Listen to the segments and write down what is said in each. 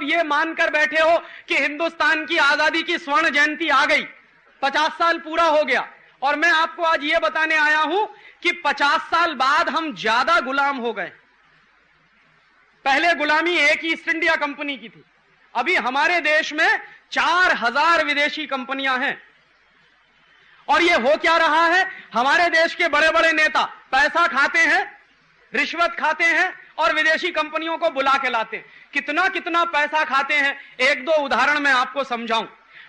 सब ये मानकर बैठे हो कि हिंदुस्तान की आजादी की स्वर्ण जयंती आ गई, 50 साल पूरा हो गया, और मैं आपको आज ये बताने आया हूं कि 50 साल बाद हम ज्यादा गुलाम हो गए। पहले गुलामी एक ही ईस्ट इंडिया कंपनी की थी, अभी हमारे देश में 4000 विदेशी कंपनियां हैं। और ये हो क्या रहा है, हमारे देश के बड़े बड़े नेता पैसा खाते हैं, रिश्वत खाते हैं और विदेशी कंपनियों को बुला के लाते हैं। कितना कितना पैसा खाते हैं, एक दो उदाहरण मैं आपको समझाऊं।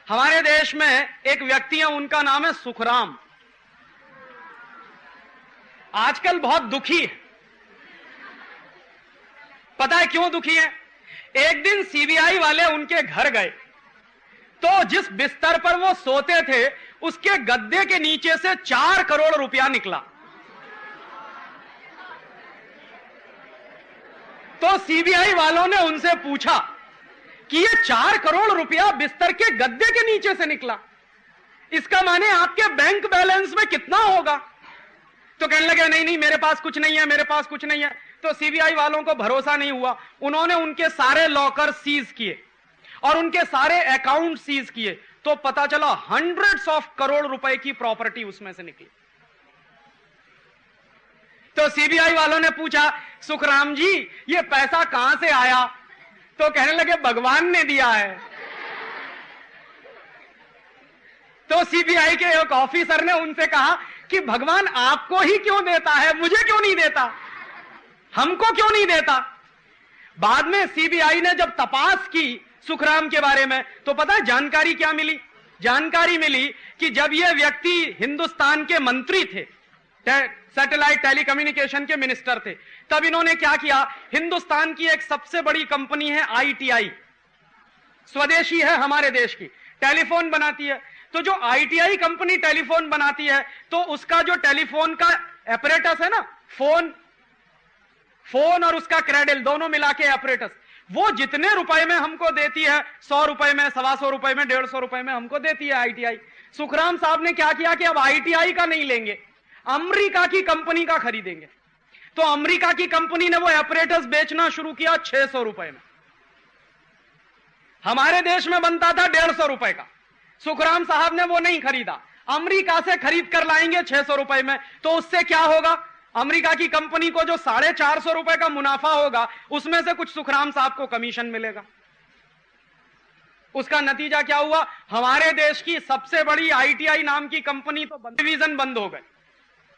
हमारे देश में एक व्यक्ति है, उनका नाम है सुखराम। आजकल बहुत दुखी है। पता है क्यों दुखी है? एक दिन सीबीआई वाले उनके घर गए तो जिस बिस्तर पर वो सोते थे उसके गद्दे के नीचे से 4 करोड़ रुपया निकला। तो सीबीआई वालों ने उनसे पूछा कि ये 4 करोड़ रुपया बिस्तर के गद्दे के नीचे से निकला, इसका माने आपके बैंक बैलेंस में कितना होगा? तो कहने लगे नहीं नहीं, मेरे पास कुछ नहीं है, मेरे पास कुछ नहीं है। तो सीबीआई वालों को भरोसा नहीं हुआ, उन्होंने उनके सारे लॉकर सीज किए और उनके सारे अकाउंट सीज किए, तो पता चला हंड्रेड्स ऑफ करोड़ रुपए की प्रॉपर्टी उसमें से निकली। तो सीबीआई वालों ने पूछा, सुखराम जी ये पैसा कहां से आया? तो कहने लगे भगवान ने दिया है। तो सीबीआई के एक ऑफिसर ने उनसे कहा कि भगवान आपको ही क्यों देता है, मुझे क्यों नहीं देता, हमको क्यों नहीं देता? बाद में सीबीआई ने जब तपास की सुखराम के बारे में, तो पता है जानकारी क्या मिली? जानकारी मिली कि जब ये व्यक्ति हिंदुस्तान के मंत्री थे, सैटेलाइट टेलीकम्युनिकेशन के मिनिस्टर थे, तब इन्होंने क्या किया, हिंदुस्तान की एक सबसे बड़ी कंपनी है आईटीआई, स्वदेशी है हमारे देश की, टेलीफोन बनाती है। तो जो आईटीआई कंपनी टेलीफोन बनाती है, तो उसका जो टेलीफोन का एपरेटस है ना, फोन और उसका क्रेडल दोनों मिला के एपरेटस, वो जितने रुपए में हमको देती है, 100 रुपए में, 125 रुपए में, 150 रुपए में हमको देती है आईटीआई। सुखराम साहब ने क्या किया कि अब आईटीआई का नहीं लेंगे, अमेरिका की कंपनी का खरीदेंगे। तो अमेरिका की कंपनी ने वो एपरेटस बेचना शुरू किया 600 रुपए में। हमारे देश में बनता था 150 रुपए का, सुखराम साहब ने वो नहीं खरीदा, अमेरिका से खरीद कर लाएंगे 600 रुपए में। तो उससे क्या होगा, अमेरिका की कंपनी को जो 450 रुपए का मुनाफा होगा, उसमें से कुछ सुखराम साहब को कमीशन मिलेगा। उसका नतीजा क्या हुआ, हमारे देश की सबसे बड़ी आईटीआई नाम की कंपनी तो डिवीजन बंद हो गए,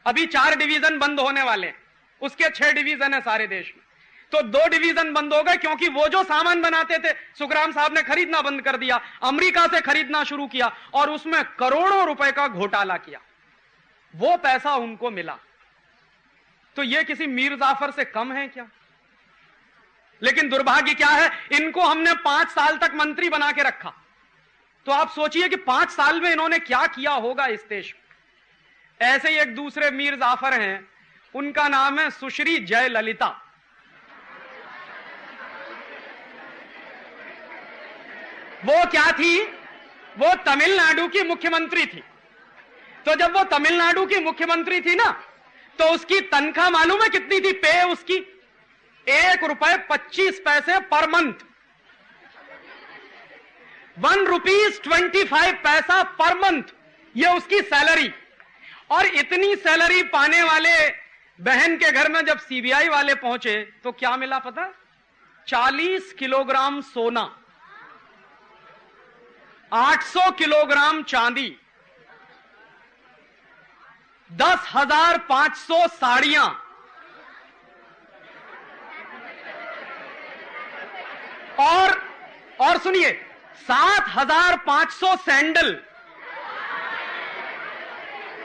अभी 4 डिवीजन बंद होने वाले हैं, उसके 6 डिवीजन है सारे देश में। तो 2 डिवीजन बंद हो गए, क्योंकि वो जो सामान बनाते थे सुखराम साहब ने खरीदना बंद कर दिया, अमेरिका से खरीदना शुरू किया और उसमें करोड़ों रुपए का घोटाला किया, वो पैसा उनको मिला। तो ये किसी मीर जाफर से कम है क्या? लेकिन दुर्भाग्य क्या है, इनको हमने 5 साल तक मंत्री बना के रखा। तो आप सोचिए कि 5 साल में इन्होंने क्या किया होगा इस देश में। ऐसे ही एक दूसरे मीर जाफर हैं, उनका नाम है सुश्री जयललिता। वो क्या थी, वो तमिलनाडु की मुख्यमंत्री थी। तो जब वो तमिलनाडु की मुख्यमंत्री थी ना, तो उसकी तनख्वाह मालूम है कितनी थी? पे उसकी ₹1.25 पर मंथ, ₹1.25 पर मंथ, ये उसकी सैलरी। और इतनी सैलरी पाने वाले बहन के घर में जब सीबीआई वाले पहुंचे तो क्या मिला पता? 40 किलोग्राम सोना, 800 किलोग्राम चांदी, 10,500 साड़ियां और सुनिए 7,500 सैंडल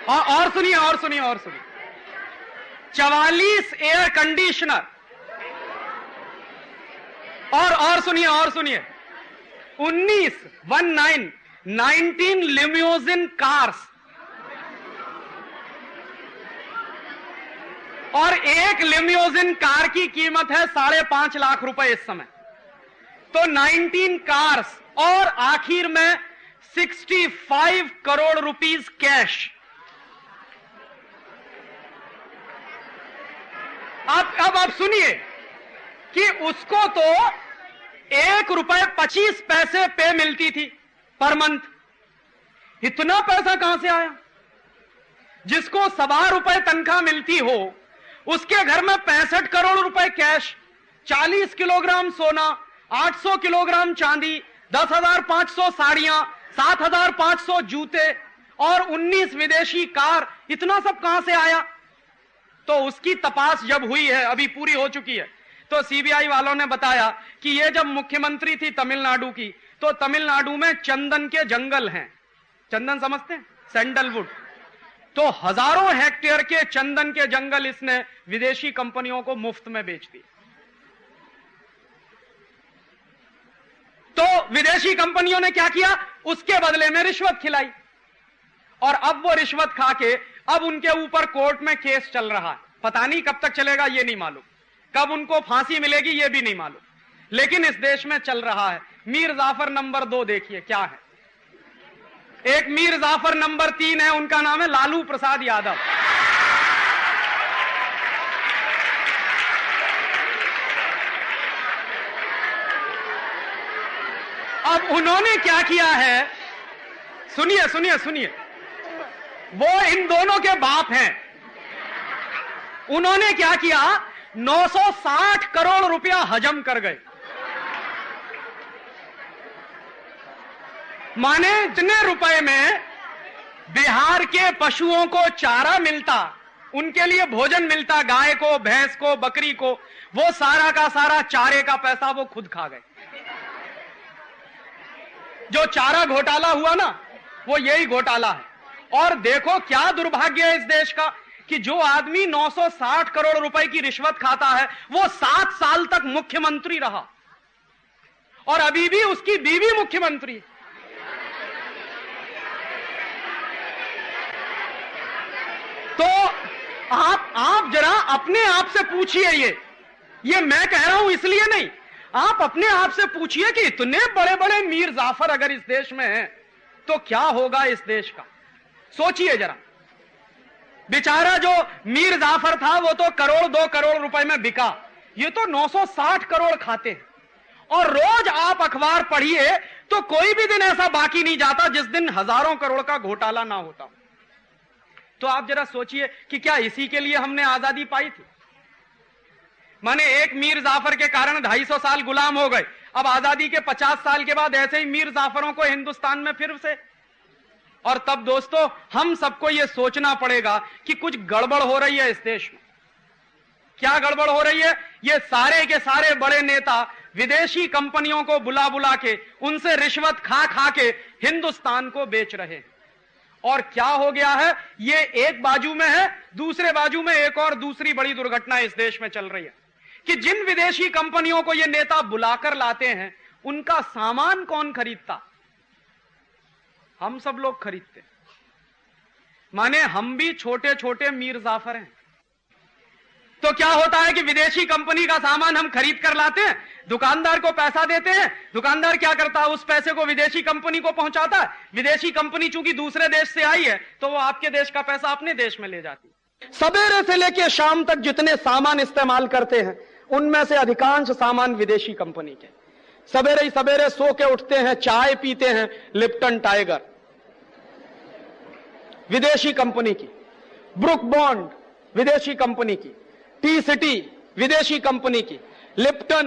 और सुनिए 44 एयर कंडीशनर और सुनिए 19 लिम्यूजिन कार्स और एक लिम्यूजिन कार की कीमत है 5.5 लाख रुपए इस समय। तो 19 कार्स और आखिर में 65 करोड़ रुपीस कैश। अब आप सुनिए कि उसको तो ₹1.25 पे मिलती थी पर मंथ। इतना पैसा कहां से आया? जिसको ₹1.25 तनख्वाह मिलती हो, उसके घर में 65 करोड़ रुपए कैश, 40 किलोग्राम सोना, 800 किलोग्राम चांदी, 10,500 साड़ियां, 7,500 जूते और 19 विदेशी कार, इतना सब कहां से आया? तो उसकी तपास जब हुई है, अभी पूरी हो चुकी है, तो सीबीआई वालों ने बताया कि ये जब मुख्यमंत्री थी तमिलनाडु की, तो तमिलनाडु में चंदन के जंगल हैं। चंदन समझते हैं? सैंडलवुड। तो हजारों हेक्टेयर के चंदन के जंगल इसने विदेशी कंपनियों को मुफ्त में बेच दिए। तो विदेशी कंपनियों ने क्या किया? उसके बदले में रिश्वत खिलाई, और अब वो रिश्वत खा के अब उनके ऊपर कोर्ट में केस चल रहा है। पता नहीं कब तक चलेगा, ये नहीं मालूम, कब उनको फांसी मिलेगी ये भी नहीं मालूम, लेकिन इस देश में चल रहा है। मीर जाफर नंबर 2 देखिए क्या है। एक मीर जाफर नंबर 3 है, उनका नाम है लालू प्रसाद यादव। अब उन्होंने क्या किया है, सुनिए सुनिए सुनिए, वो इन दोनों के बाप हैं। उन्होंने क्या किया, 960 करोड़ रुपया हजम कर गए। माने इतने रुपए में बिहार के पशुओं को चारा मिलता, उनके लिए भोजन मिलता, गाय को, भैंस को, बकरी को, वो सारा का सारा चारे का पैसा वो खुद खा गए। जो चारा घोटाला हुआ ना, वो यही घोटाला है। और देखो क्या दुर्भाग्य है इस देश का कि जो आदमी 960 करोड़ रुपए की रिश्वत खाता है, वो 7 साल तक मुख्यमंत्री रहा, और अभी भी उसकी बीवी मुख्यमंत्री है। तो आप जरा अपने आप से पूछिए, ये मैं कह रहा हूं इसलिए नहीं, आप अपने आप से पूछिए कि इतने बड़े बड़े मीर जाफर अगर इस देश में हैं, तो क्या होगा इस देश का? सोचिए जरा। बेचारा जो मीर जाफर था वो तो करोड़ 2 करोड़ रुपए में बिका, ये तो 960 करोड़ खाते हैं। और रोज आप अखबार पढ़िए तो कोई भी दिन ऐसा बाकी नहीं जाता जिस दिन हजारों करोड़ का घोटाला ना होता। तो आप जरा सोचिए कि क्या इसी के लिए हमने आजादी पाई थी? माने एक मीर जाफर के कारण 250 साल गुलाम हो गए। अब आजादी के 50 साल के बाद ऐसे ही मीर जाफरों को हिंदुस्तान में फिर से, और तब दोस्तों हम सबको यह सोचना पड़ेगा कि कुछ गड़बड़ हो रही है इस देश में। क्या गड़बड़ हो रही है? ये सारे के सारे बड़े नेता विदेशी कंपनियों को बुला बुला के, उनसे रिश्वत खा खा के हिंदुस्तान को बेच रहे हैं। और क्या हो गया है, ये एक बाजू में है, दूसरे बाजू में एक और दूसरी बड़ी दुर्घटना इस देश में चल रही है कि जिन विदेशी कंपनियों को ये नेता बुलाकर लाते हैं, उनका सामान कौन खरीदता? हम सब लोग खरीदते। माने हम भी छोटे छोटे मीर जाफर हैं। तो क्या होता है कि विदेशी कंपनी का सामान हम खरीद कर लाते हैं, दुकानदार को पैसा देते हैं, दुकानदार क्या करता है, उस पैसे को विदेशी कंपनी को पहुंचाता है। विदेशी कंपनी चूंकि दूसरे देश से आई है तो वो आपके देश का पैसा अपने देश में ले जाती है। सवेरे से लेकर शाम तक जितने सामान इस्तेमाल करते हैं, उनमें से अधिकांश सामान विदेशी कंपनी के। सवेरे ही सवेरे सो के उठते हैं, चाय पीते हैं, लिप्टन टाइगर विदेशी कंपनी की, ब्रुक बॉन्ड विदेशी कंपनी की, टी सिटी विदेशी कंपनी की, लिप्टन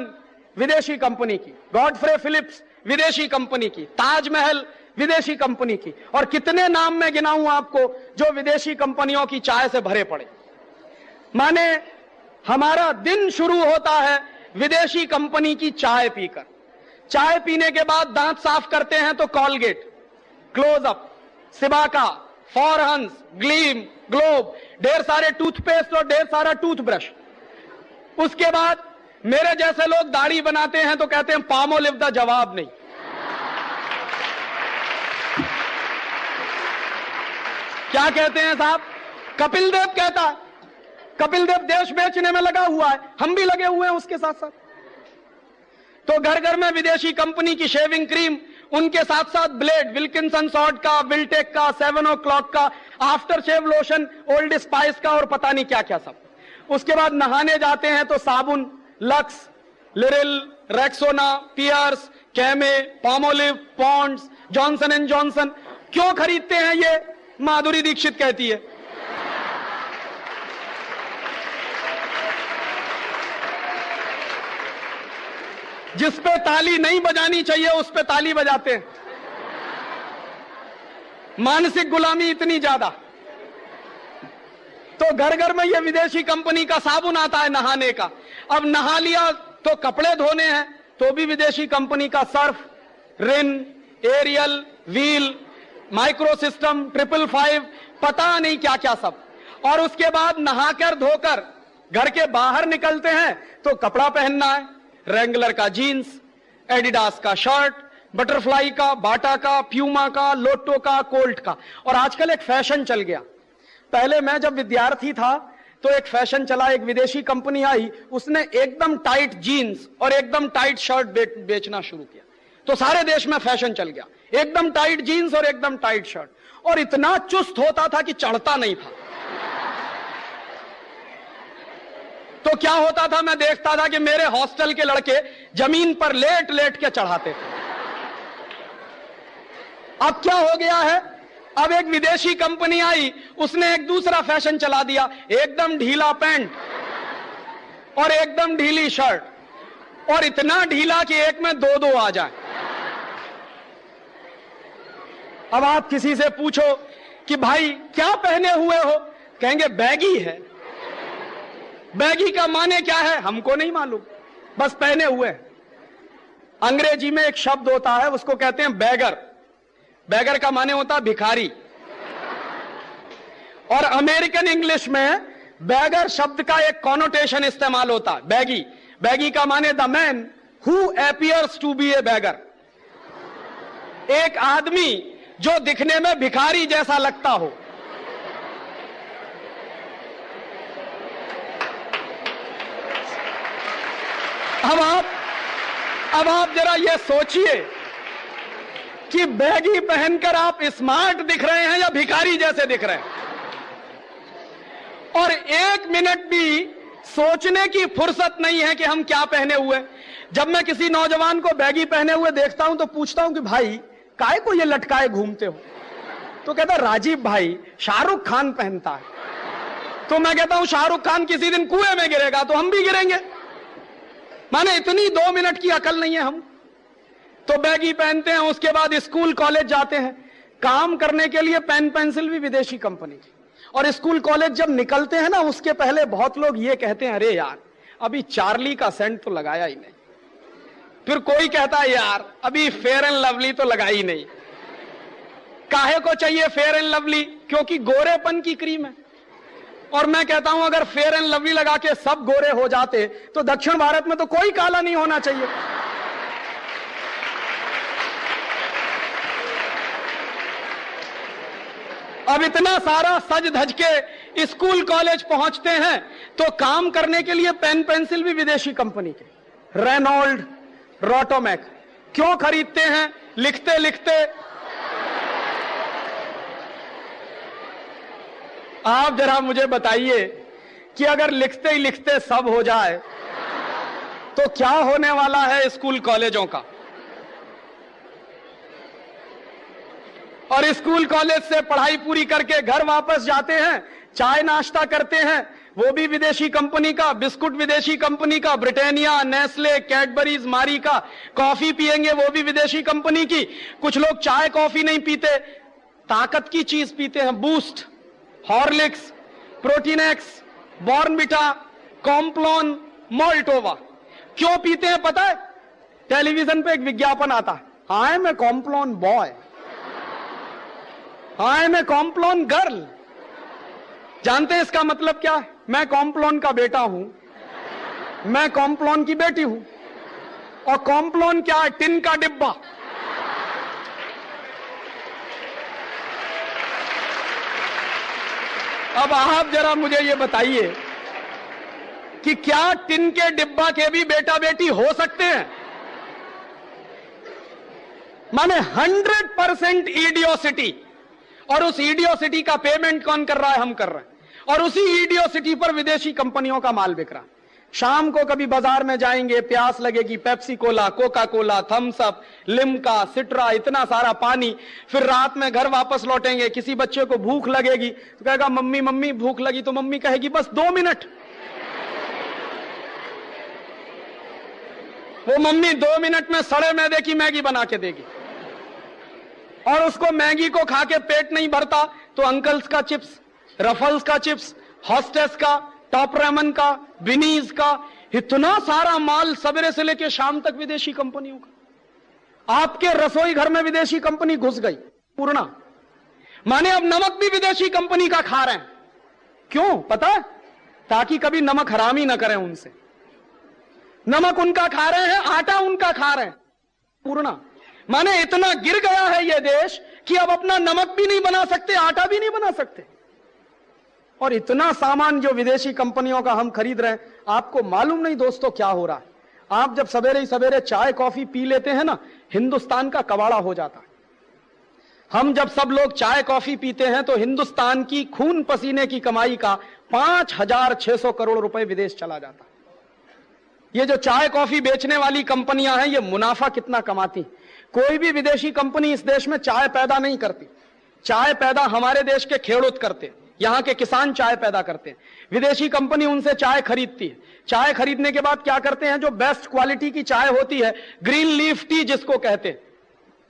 विदेशी कंपनी की, गॉडफ्रे फिलिप्स विदेशी कंपनी की, ताजमहल विदेशी कंपनी की, और कितने नाम मैं गिनाऊं आपको जो विदेशी कंपनियों की चाय से भरे पड़े। माने हमारा दिन शुरू होता है विदेशी कंपनी की चाय पीकर। चाय पीने के बाद दांत साफ करते हैं तो Colgate, Closeup, Cibaca, Forhans, Gleem, Globe, ढेर सारे टूथपेस्ट और ढेर सारा टूथब्रश। उसके बाद मेरे जैसे लोग दाढ़ी बनाते हैं तो कहते हैं पामोलिव दा जवाब नहीं। क्या कहते हैं साहब? कपिल देव कहता है। कपिल देव देश बेचने में लगा हुआ है, हम भी लगे हुए हैं उसके साथ साथ। तो घर घर में विदेशी कंपनी की शेविंग क्रीम, उनके साथ साथ ब्लेड, विल्किंसन सॉर्ट का, विल्टेक का, 7 o'clock का, after shave lotion, Old Spice का, और पता नहीं क्या क्या सब। उसके बाद नहाने जाते हैं तो साबुन, Lux, Liril, Rexona, Pears, Camay, Palmolive, Pond's, Johnson and Johnson. क्यों खरीदते हैं ये? माधुरी दीक्षित कहती है। जिस पे ताली नहीं बजानी चाहिए उस पे ताली बजाते हैं। मानसिक गुलामी इतनी ज्यादा। तो घर घर में ये विदेशी कंपनी का साबुन आता है नहाने का। अब नहा लिया तो कपड़े धोने हैं तो भी विदेशी कंपनी का सर्फ, रिन, एरियल, व्हील, माइक्रो सिस्टम, 555, पता नहीं क्या क्या सब। और उसके बाद नहाकर धोकर घर के बाहर निकलते हैं तो कपड़ा पहनना है, रेंगलर का जीन्स, एडिडास का शर्ट, बटरफ्लाई का, बाटा का, प्यूमा का, लोटो का, कोल्ट का। और आजकल एक फैशन चल गया। पहले मैं जब विद्यार्थी था तो एक फैशन चला, एक विदेशी कंपनी आई, उसने एकदम टाइट जीन्स और एकदम टाइट शर्ट बेचना शुरू किया। तो सारे देश में फैशन चल गया, एकदम टाइट जीन्स और एकदम टाइट शर्ट। और इतना चुस्त होता था कि चढ़ता नहीं था। तो क्या होता था, मैं देखता था कि मेरे हॉस्टल के लड़के जमीन पर लेट लेट के चढ़ाते थे। अब क्या हो गया है, अब एक विदेशी कंपनी आई, उसने एक दूसरा फैशन चला दिया, एकदम ढीला पैंट और एकदम ढीली शर्ट, और इतना ढीला कि एक में दो दो आ जाए। अब आप किसी से पूछो कि भाई क्या पहने हुए हो, कहेंगे बैगी है। बैगी का माने क्या है हमको नहीं मालूम, बस पहने हुए। अंग्रेजी में एक शब्द होता है, उसको कहते हैं बैगर। बैगर का माने होता है भिखारी। और अमेरिकन इंग्लिश में बैगर शब्द का एक कॉनोटेशन इस्तेमाल होता है, बैगी। बैगी का माने the man who appears to be a beggar, एक आदमी जो दिखने में भिखारी जैसा लगता हो। अब आप जरा ये सोचिए कि बैगी पहनकर आप स्मार्ट दिख रहे हैं या भिखारी जैसे दिख रहे हैं। और एक मिनट भी सोचने की फुर्सत नहीं है कि हम क्या पहने हुए। जब मैं किसी नौजवान को बैगी पहने हुए देखता हूं तो पूछता हूं कि भाई काहे को ये लटकाए घूमते हो? तो कहता राजीव भाई शाहरुख खान पहनता है। तो मैं कहता हूं शाहरुख खान किसी दिन कुएं में गिरेगा तो हम भी गिरेंगे। माने इतनी 2 मिनट की अकल नहीं है हम तो बैगी पहनते हैं। उसके बाद स्कूल कॉलेज जाते हैं, काम करने के लिए पेन पेंसिल भी विदेशी कंपनी की। और स्कूल कॉलेज जब निकलते हैं ना, उसके पहले बहुत लोग ये कहते हैं अरे यार अभी चार्ली का सेंट तो लगाया ही नहीं। फिर कोई कहता है यार अभी फेयर एंड लवली तो लगाई ही नहीं। काहे को चाहिए फेयर एंड लवली? क्योंकि गोरेपन की क्रीम है। और मैं कहता हूं अगर फेयर एंड लवली लगा के सब गोरे हो जाते तो दक्षिण भारत में तो कोई काला नहीं होना चाहिए। अब इतना सारा सज धज के स्कूल कॉलेज पहुंचते हैं तो काम करने के लिए पेन पेंसिल भी विदेशी कंपनी के, रेनॉल्ड, रोटोमैक। क्यों खरीदते हैं? लिखते लिखते आप जरा मुझे बताइए कि अगर लिखते ही लिखते सब हो जाए तो क्या होने वाला है स्कूल कॉलेजों का। और स्कूल कॉलेज से पढ़ाई पूरी करके घर वापस जाते हैं, चाय नाश्ता करते हैं, वो भी विदेशी कंपनी का, बिस्कुट विदेशी कंपनी का, ब्रिटानिया, नेस्ले, कैडबरीज, मारी का। कॉफी पिएंगे वो भी विदेशी कंपनी की। कुछ लोग चाय कॉफी नहीं पीते, ताकत की चीज पीते हैं, Boost, Horlicks, Protinex, Bournvita, Complan, Maltova. क्यों पीते हैं पता है? टेलीविजन पे एक विज्ञापन आता है, I am a Complan boy, I am a Complan girl. जानते हैं इसका मतलब क्या है? मैं कॉम्प्लॉन का बेटा हूं, मैं कॉम्प्लॉन की बेटी हूं। और कॉम्प्लॉन क्या है? टिन का डिब्बा। अब आप जरा मुझे ये बताइए कि क्या टिन के डिब्बा के भी बेटा बेटी हो सकते हैं? माने 100% इडियोसिटी। और उस इडियोसिटी का पेमेंट कौन कर रहा है? हम कर रहे हैं। और उसी इडियोसिटी पर विदेशी कंपनियों का माल बिक रहा है। शाम को कभी बाजार में जाएंगे, प्यास लगेगी, Pepsi Cola, Coca Cola, Thums Up, Limca, Citra, इतना सारा पानी। फिर रात में घर वापस लौटेंगे, किसी बच्चे को भूख लगेगी तो कहेगा मम्मी मम्मी भूख लगी, तो मम्मी कहेगी बस 2 मिनट। वो मम्मी 2 मिनट में सड़े मैदे की मैगी बना के देगी, और उसको मैगी को खा के पेट नहीं भरता तो अंकल्स का चिप्स, रफल्स का चिप्स, हॉस्टेस का, टॉप रेमन का, बिनीज का, इतना सारा माल सवेरे से लेकर शाम तक विदेशी कंपनियों का। आपके रसोई घर में विदेशी कंपनी घुस गई पूर्णा, माने अब नमक भी विदेशी कंपनी का खा रहे हैं। क्यों पता है? ताकि कभी नमक हरामी ना करें उनसे। नमक उनका खा रहे हैं, आटा उनका खा रहे हैं पूर्णा। माने इतना गिर गया है यह देश कि अब अपना नमक भी नहीं बना सकते, आटा भी नहीं बना सकते। और इतना सामान जो विदेशी कंपनियों का हम खरीद रहे हैं, आपको मालूम नहीं दोस्तों क्या हो रहा है। आप जब सवेरे ही सवेरे चाय कॉफी पी लेते हैं ना, हिंदुस्तान का कबाड़ा हो जाता है। हम जब सब लोग चाय कॉफी पीते हैं तो हिंदुस्तान की खून पसीने की कमाई का 5,600 करोड़ रुपए विदेश चला जाता है। ये जो चाय कॉफी बेचने वाली कंपनियां हैं, ये मुनाफा कितना कमाती। कोई भी विदेशी कंपनी इस देश में चाय पैदा नहीं करती। चाय पैदा हमारे देश के खेड़ूत करते, यहां के किसान चाय पैदा करते हैं। विदेशी कंपनी उनसे चाय खरीदती है। चाय खरीदने के बाद क्या करते हैं, जो बेस्ट क्वालिटी की चाय होती है, ग्रीन लीफ टी जिसको कहते हैं,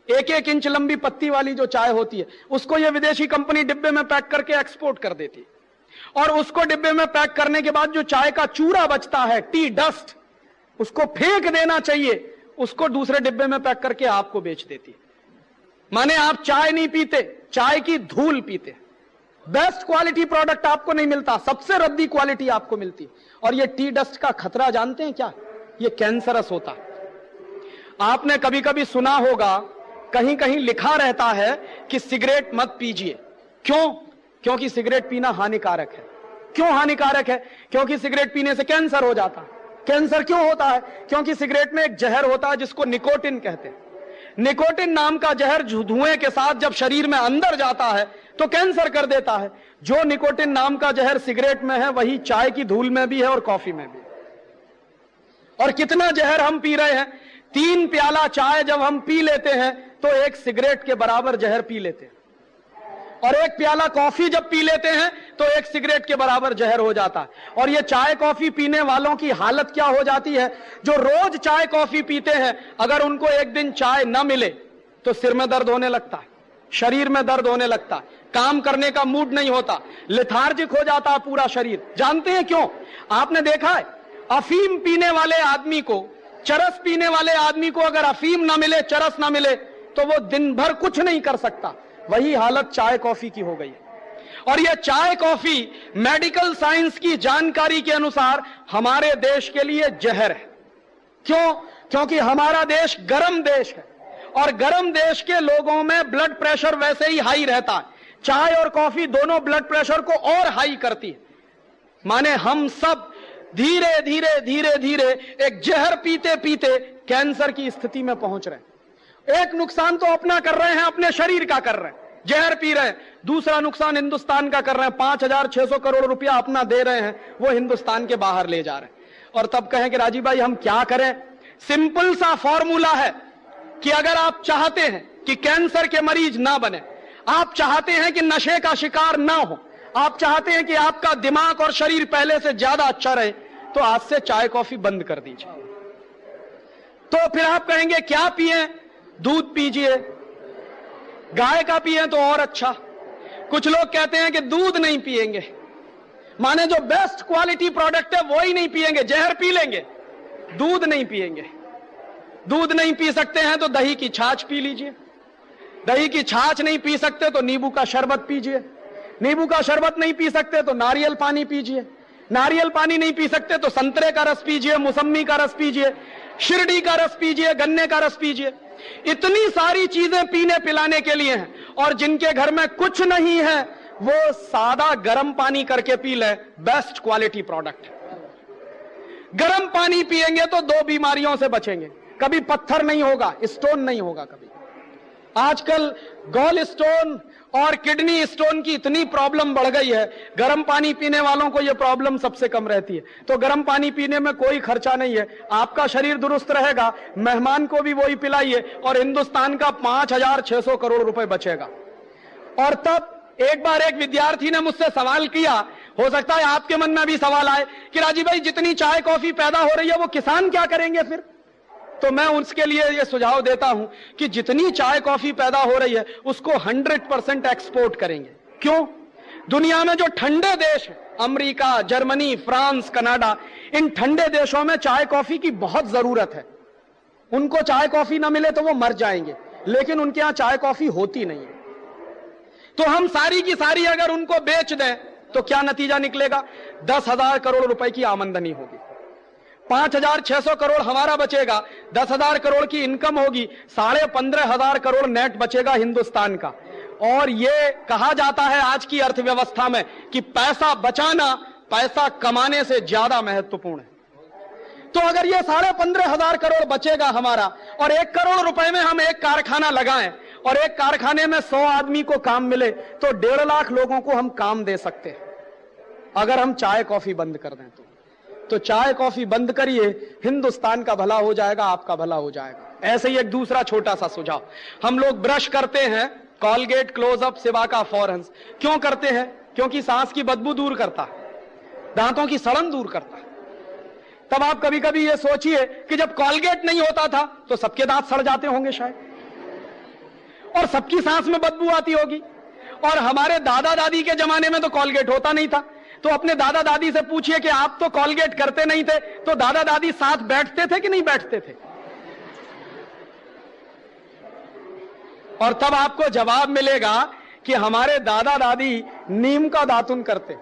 1-1 इंच लंबी पत्ती वाली जो चाय होती है, उसको ये विदेशी कंपनी डिब्बे में पैक करके एक्सपोर्ट कर देती है। और उसको डिब्बे में पैक करने के बाद जो चाय का चूरा बचता है, टी डस्ट, उसको फेंक देना चाहिए, उसको दूसरे डिब्बे में पैक करके आपको बेच देती है। माने आप चाय नहीं पीते, चाय की धूल पीते। बेस्ट क्वालिटी प्रोडक्ट आपको नहीं मिलता, सबसे रद्दी क्वालिटी आपको मिलती। और ये टी डस्ट का खतरा जानते हैं क्या? ये कैंसरस होता है। आपने कभी कभी सुना होगा, कहीं कहीं लिखा रहता है कि सिगरेट मत पीजिए। क्यों? क्योंकि सिगरेट पीना हानिकारक है। क्यों हानिकारक है? क्योंकि सिगरेट पीने से कैंसर हो जाता है। कैंसर क्यों होता है? क्योंकि सिगरेट में एक जहर होता है जिसको निकोटिन कहते हैं। निकोटिन नाम का जहर धुएं के साथ जब शरीर में अंदर जाता है तो कैंसर कर देता है। जो निकोटिन नाम का जहर सिगरेट में है, वही चाय की धूल में भी है और कॉफी में भी। और कितना जहर हम पी रहे हैं। 3 प्याला चाय जब हम पी लेते हैं तो 1 सिगरेट के बराबर जहर पी लेते हैं, और 1 प्याला कॉफी जब पी लेते हैं तो 1 सिगरेट के बराबर जहर हो जाता है। और ये चाय कॉफी पीने वालों की हालत क्या हो जाती है, जो रोज चाय कॉफी पीते हैं, अगर उनको एक दिन चाय न मिले तो सिर में दर्द होने लगता है, शरीर में दर्द होने लगता है, काम करने का मूड नहीं होता, लेथार्जिक हो जाता है पूरा शरीर। जानते हैं क्यों? आपने देखा है, अफीम पीने वाले आदमी को, चरस पीने वाले आदमी को अगर अफीम ना मिले, चरस ना मिले, तो वो दिन भर कुछ नहीं कर सकता। वही हालत चाय कॉफी की हो गई है। और यह चाय कॉफी मेडिकल साइंस की जानकारी के अनुसार हमारे देश के लिए जहर है। क्यों? क्योंकि हमारा देश गर्म देश है, और गर्म देश के लोगों में ब्लड प्रेशर वैसे ही हाई रहता है। चाय और कॉफी दोनों ब्लड प्रेशर को और हाई करती है। माने हम सब धीरे धीरे धीरे धीरे एक जहर पीते पीते कैंसर की स्थिति में पहुंच रहे हैं। एक नुकसान तो अपना कर रहे हैं, अपने शरीर का कर रहे हैं, जहर पी रहे हैं। दूसरा नुकसान हिंदुस्तान का कर रहे हैं, 5,600 करोड़ रुपया अपना दे रहे हैं, वो हिंदुस्तान के बाहर ले जा रहे हैं। और तब कहें कि राजीव भाई हम क्या करें? सिंपल सा फॉर्मूला है कि अगर आप चाहते हैं कि कैंसर के मरीज ना बने, आप चाहते हैं कि नशे का शिकार ना हो, आप चाहते हैं कि आपका दिमाग और शरीर पहले से ज्यादा अच्छा रहे, तो आज से चाय कॉफी बंद कर दीजिए। तो फिर आप कहेंगे क्या पिए? दूध पीजिए, गाय का पिए तो और अच्छा। कुछ लोग कहते हैं कि दूध नहीं पिएंगे, माने जो बेस्ट क्वालिटी प्रोडक्ट है वो ही नहीं पिएंगे, जहर पी लेंगे, दूध नहीं पिएंगे। दूध नहीं पी सकते हैं तो दही की छाछ पी लीजिए, दही की छाछ नहीं पी सकते तो नींबू का शरबत पीजिए, नींबू का शरबत नहीं पी सकते तो नारियल पानी पीजिए, नारियल पानी नहीं पी सकते तो संतरे का रस पीजिए, मौसम्मी का रस पीजिए, शिरडी का रस पीजिए, गन्ने का रस पीजिए। इतनी सारी चीजें पीने पिलाने के लिए हैं। और जिनके घर में कुछ नहीं है वो सादा गर्म पानी करके पी ले, बेस्ट क्वालिटी प्रोडक्ट। गर्म पानी पिएंगे तो 2 बीमारियों से बचेंगे, कभी पत्थर नहीं होगा, स्टोन नहीं होगा कभी। आजकल गॉल स्टोन और किडनी स्टोन की इतनी प्रॉब्लम बढ़ गई है, गर्म पानी पीने वालों को यह प्रॉब्लम सबसे कम रहती है। तो गर्म पानी पीने में कोई खर्चा नहीं है, आपका शरीर दुरुस्त रहेगा, मेहमान को भी वही पिलाइए और हिंदुस्तान का 5,600 करोड़ रुपए बचेगा। और तब एक बार एक विद्यार्थी ने मुझसे सवाल किया, हो सकता है आपके मन में भी सवाल आए कि राजीव भाई जितनी चाय कॉफी पैदा हो रही है वो किसान क्या करेंगे फिर? तो मैं उसके लिए यह सुझाव देता हूं कि जितनी चाय कॉफी पैदा हो रही है उसको 100% एक्सपोर्ट करेंगे। क्यों? दुनिया में जो ठंडे देश हैं, अमेरिका, जर्मनी, फ्रांस, कनाडा, इन ठंडे देशों में चाय कॉफी की बहुत जरूरत है। उनको चाय कॉफी ना मिले तो वो मर जाएंगे, लेकिन उनके यहां चाय कॉफी होती नहीं है। तो हम सारी की सारी अगर उनको बेच दें तो क्या नतीजा निकलेगा? 10,000 करोड़ रुपए की आमदनी होगी, 5,600 करोड़ हमारा बचेगा, 10,000 करोड़ की इनकम होगी, 15,500 करोड़ नेट बचेगा हिंदुस्तान का। और यह कहा जाता है आज की अर्थव्यवस्था में कि पैसा बचाना पैसा कमाने से ज्यादा महत्वपूर्ण है। तो अगर ये 15,500 करोड़ बचेगा हमारा और 1 करोड़ रुपए में हम एक कारखाना लगाएं और एक कारखाने में 100 आदमी को काम मिले तो 1.5 लाख लोगों को हम काम दे सकते हैं। अगर हम चाय कॉफी बंद कर दें तो चाय कॉफी बंद करिए, हिंदुस्तान का भला हो जाएगा, आपका भला हो जाएगा। ऐसे ही एक दूसरा छोटा सा सुझाव, हम लोग ब्रश करते हैं कॉलगेट, क्लोजअप, सिवाका, फॉरेंस। क्यों करते हैं? क्योंकि सांस की बदबू दूर करता है, दांतों की सड़न दूर करता है। तब आप कभी कभी ये सोचिए कि जब कॉलगेट नहीं होता था तो सबके दांत सड़ जाते होंगे शायद, और सबकी सांस में बदबू आती होगी। और हमारे दादा दादी के जमाने में तो कॉलगेट होता नहीं था, तो अपने दादा दादी से पूछिए कि आप तो कॉलगेट करते नहीं थे, तो दादा दादी साथ बैठते थे कि नहीं बैठते थे? और तब आपको जवाब मिलेगा कि हमारे दादा दादी नीम का दातुन करते,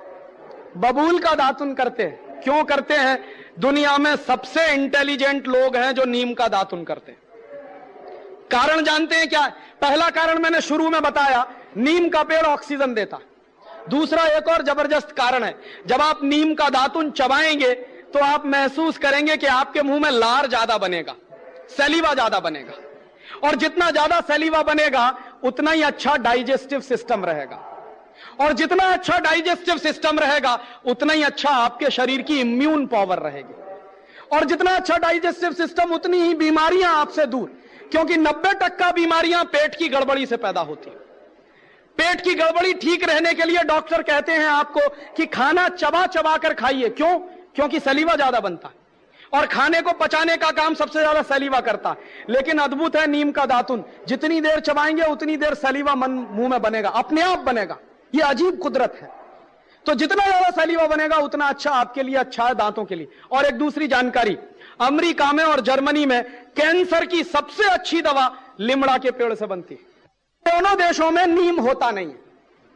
बबूल का दातुन करते। क्यों करते हैं? दुनिया में सबसे इंटेलिजेंट लोग हैं जो नीम का दातुन करते हैं। कारण जानते हैं क्या? पहला कारण मैंने शुरू में बताया, नीम का पेड़ ऑक्सीजन देता। दूसरा एक और जबरदस्त कारण है, जब आप नीम का दातुन चबाएंगे तो आप महसूस करेंगे कि आपके मुंह में लार ज्यादा बनेगा, सलीवा ज्यादा बनेगा, और जितना ज्यादा सलीवा बनेगा उतना ही अच्छा डाइजेस्टिव सिस्टम रहेगा, और जितना अच्छा डाइजेस्टिव सिस्टम रहेगा उतना ही अच्छा आपके शरीर की इम्यून पावर रहेगी, और जितना अच्छा डाइजेस्टिव सिस्टम उतनी ही बीमारियां आपसे दूर, क्योंकि 90% बीमारियां पेट की गड़बड़ी से पैदा होती है। पेट की गड़बड़ी ठीक रहने के लिए डॉक्टर कहते हैं आपको कि खाना चबा चबा कर खाइए। क्यों? क्योंकि सलीवा ज्यादा बनता है और खाने को पचाने का काम सबसे ज्यादा सलीवा करता है। लेकिन अद्भुत है नीम का दातुन, जितनी देर चबाएंगे उतनी देर सलीवा मुंह में बनेगा, अपने आप बनेगा। यह अजीब कुदरत है। तो जितना ज्यादा सलीवा बनेगा उतना अच्छा आपके लिए, अच्छा है दांतों के लिए। और एक दूसरी जानकारी, अमेरिका में और जर्मनी में कैंसर की सबसे अच्छी दवा लिमड़ा के पेड़ से बनती है। दोनों देशों में नीम होता नहीं है,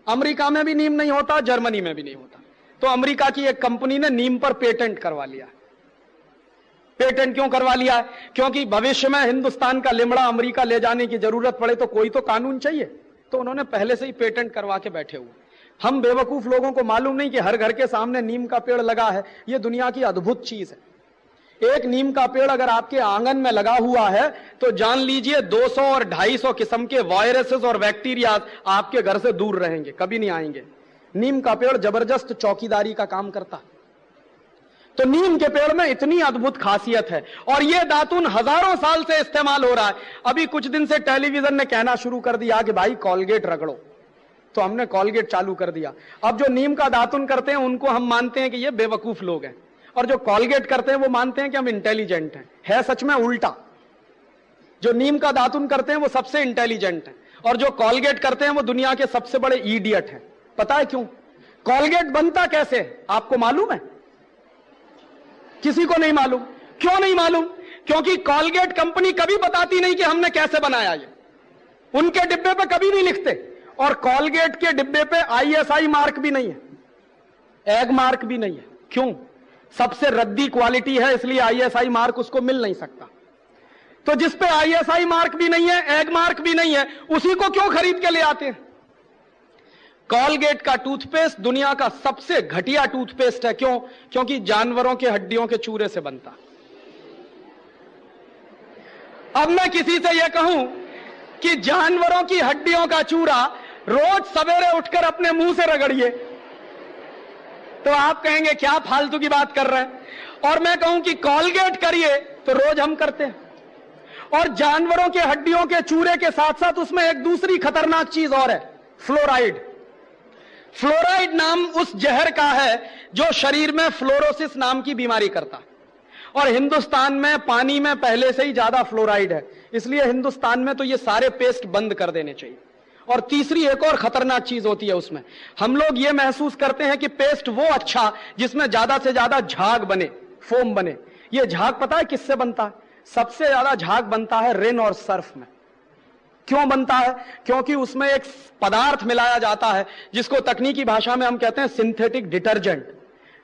अमेरिका में भी नीम नहीं होता, जर्मनी में भी नहीं होता। तो अमेरिका की एक कंपनी ने नीम पर पेटेंट करवा लिया। पेटेंट क्यों करवा लिया? क्योंकि भविष्य में हिंदुस्तान का लिमड़ा अमेरिका ले जाने की जरूरत पड़े तो कोई तो कानून चाहिए, तो उन्होंने पहले से ही पेटेंट करवा के बैठे हुए। हम बेवकूफ लोगों को मालूम नहीं कि हर घर के सामने नीम का पेड़ लगा है। यह दुनिया की अद्भुत चीज है। एक नीम का पेड़ अगर आपके आंगन में लगा हुआ है तो जान लीजिए 200 और 250 किस्म के वायरसेस और बैक्टीरिया आपके घर से दूर रहेंगे, कभी नहीं आएंगे। नीम का पेड़ जबरदस्त चौकीदारी का काम करता है। तो नीम के पेड़ में इतनी अद्भुत खासियत है, और यह दातुन हजारों साल से इस्तेमाल हो रहा है। अभी कुछ दिन से टेलीविजन ने कहना शुरू कर दिया कि भाई कॉलगेट रगड़ो, तो हमने कॉलगेट चालू कर दिया। अब जो नीम का दातुन करते हैं उनको हम मानते हैं कि ये बेवकूफ लोग हैं, और जो कॉलगेट करते हैं वो मानते हैं कि हम इंटेलिजेंट हैं। है सच में उल्टा। जो नीम का दातुन करते हैं वो सबसे इंटेलिजेंट हैं, और जो कॉलगेट करते हैं वो दुनिया के सबसे बड़े इडियट हैं। पता है क्यों? कॉलगेट बनता कैसे आपको मालूम है? किसी को नहीं मालूम। क्यों नहीं मालूम? क्योंकि कॉलगेट कंपनी कभी बताती नहीं कि हमने कैसे बनाया। ये उनके डिब्बे पे कभी नहीं लिखते, और कॉलगेट के डिब्बे पे ISI मार्क भी नहीं है, एग मार्क भी नहीं है। क्यों? सबसे रद्दी क्वालिटी है, इसलिए ISI मार्क उसको मिल नहीं सकता। तो जिस पे ISI मार्क भी नहीं है, एग मार्क भी नहीं है, उसी को क्यों खरीद के ले आते हैं? कॉलगेट का टूथपेस्ट दुनिया का सबसे घटिया टूथपेस्ट है। क्यों? क्योंकि जानवरों के हड्डियों के चूरे से बनता। अब मैं किसी से यह कहूं कि जानवरों की हड्डियों का चूरा रोज सवेरे उठकर अपने मुंह से रगड़िए, तो आप कहेंगे क्या फालतू की बात कर रहे हैं। और मैं कहूं कि कॉलगेट करिए तो रोज हम करते हैं। और जानवरों के हड्डियों के चूरे के साथ साथ उसमें एक दूसरी खतरनाक चीज और है, फ्लोराइड। फ्लोराइड नाम उस जहर का है जो शरीर में फ्लोरोसिस नाम की बीमारी करता है। और हिंदुस्तान में पानी में पहले से ही ज्यादा फ्लोराइड है, इसलिए हिंदुस्तान में तो ये सारे पेस्ट बंद कर देने चाहिए। और तीसरी एक और खतरनाक चीज होती है उसमें, हम लोग ये महसूस करते हैं कि पेस्ट वो अच्छा जिसमें ज्यादा से ज्यादा झाग बने, फोम बने। ये झाग पता है किससे बनता है? सबसे ज्यादा झाग बनता है रिन और सर्फ में। क्यों बनता है? क्योंकि उसमें एक पदार्थ मिलाया जाता है जिसको तकनीकी भाषा में हम कहते हैं सिंथेटिक डिटर्जेंट।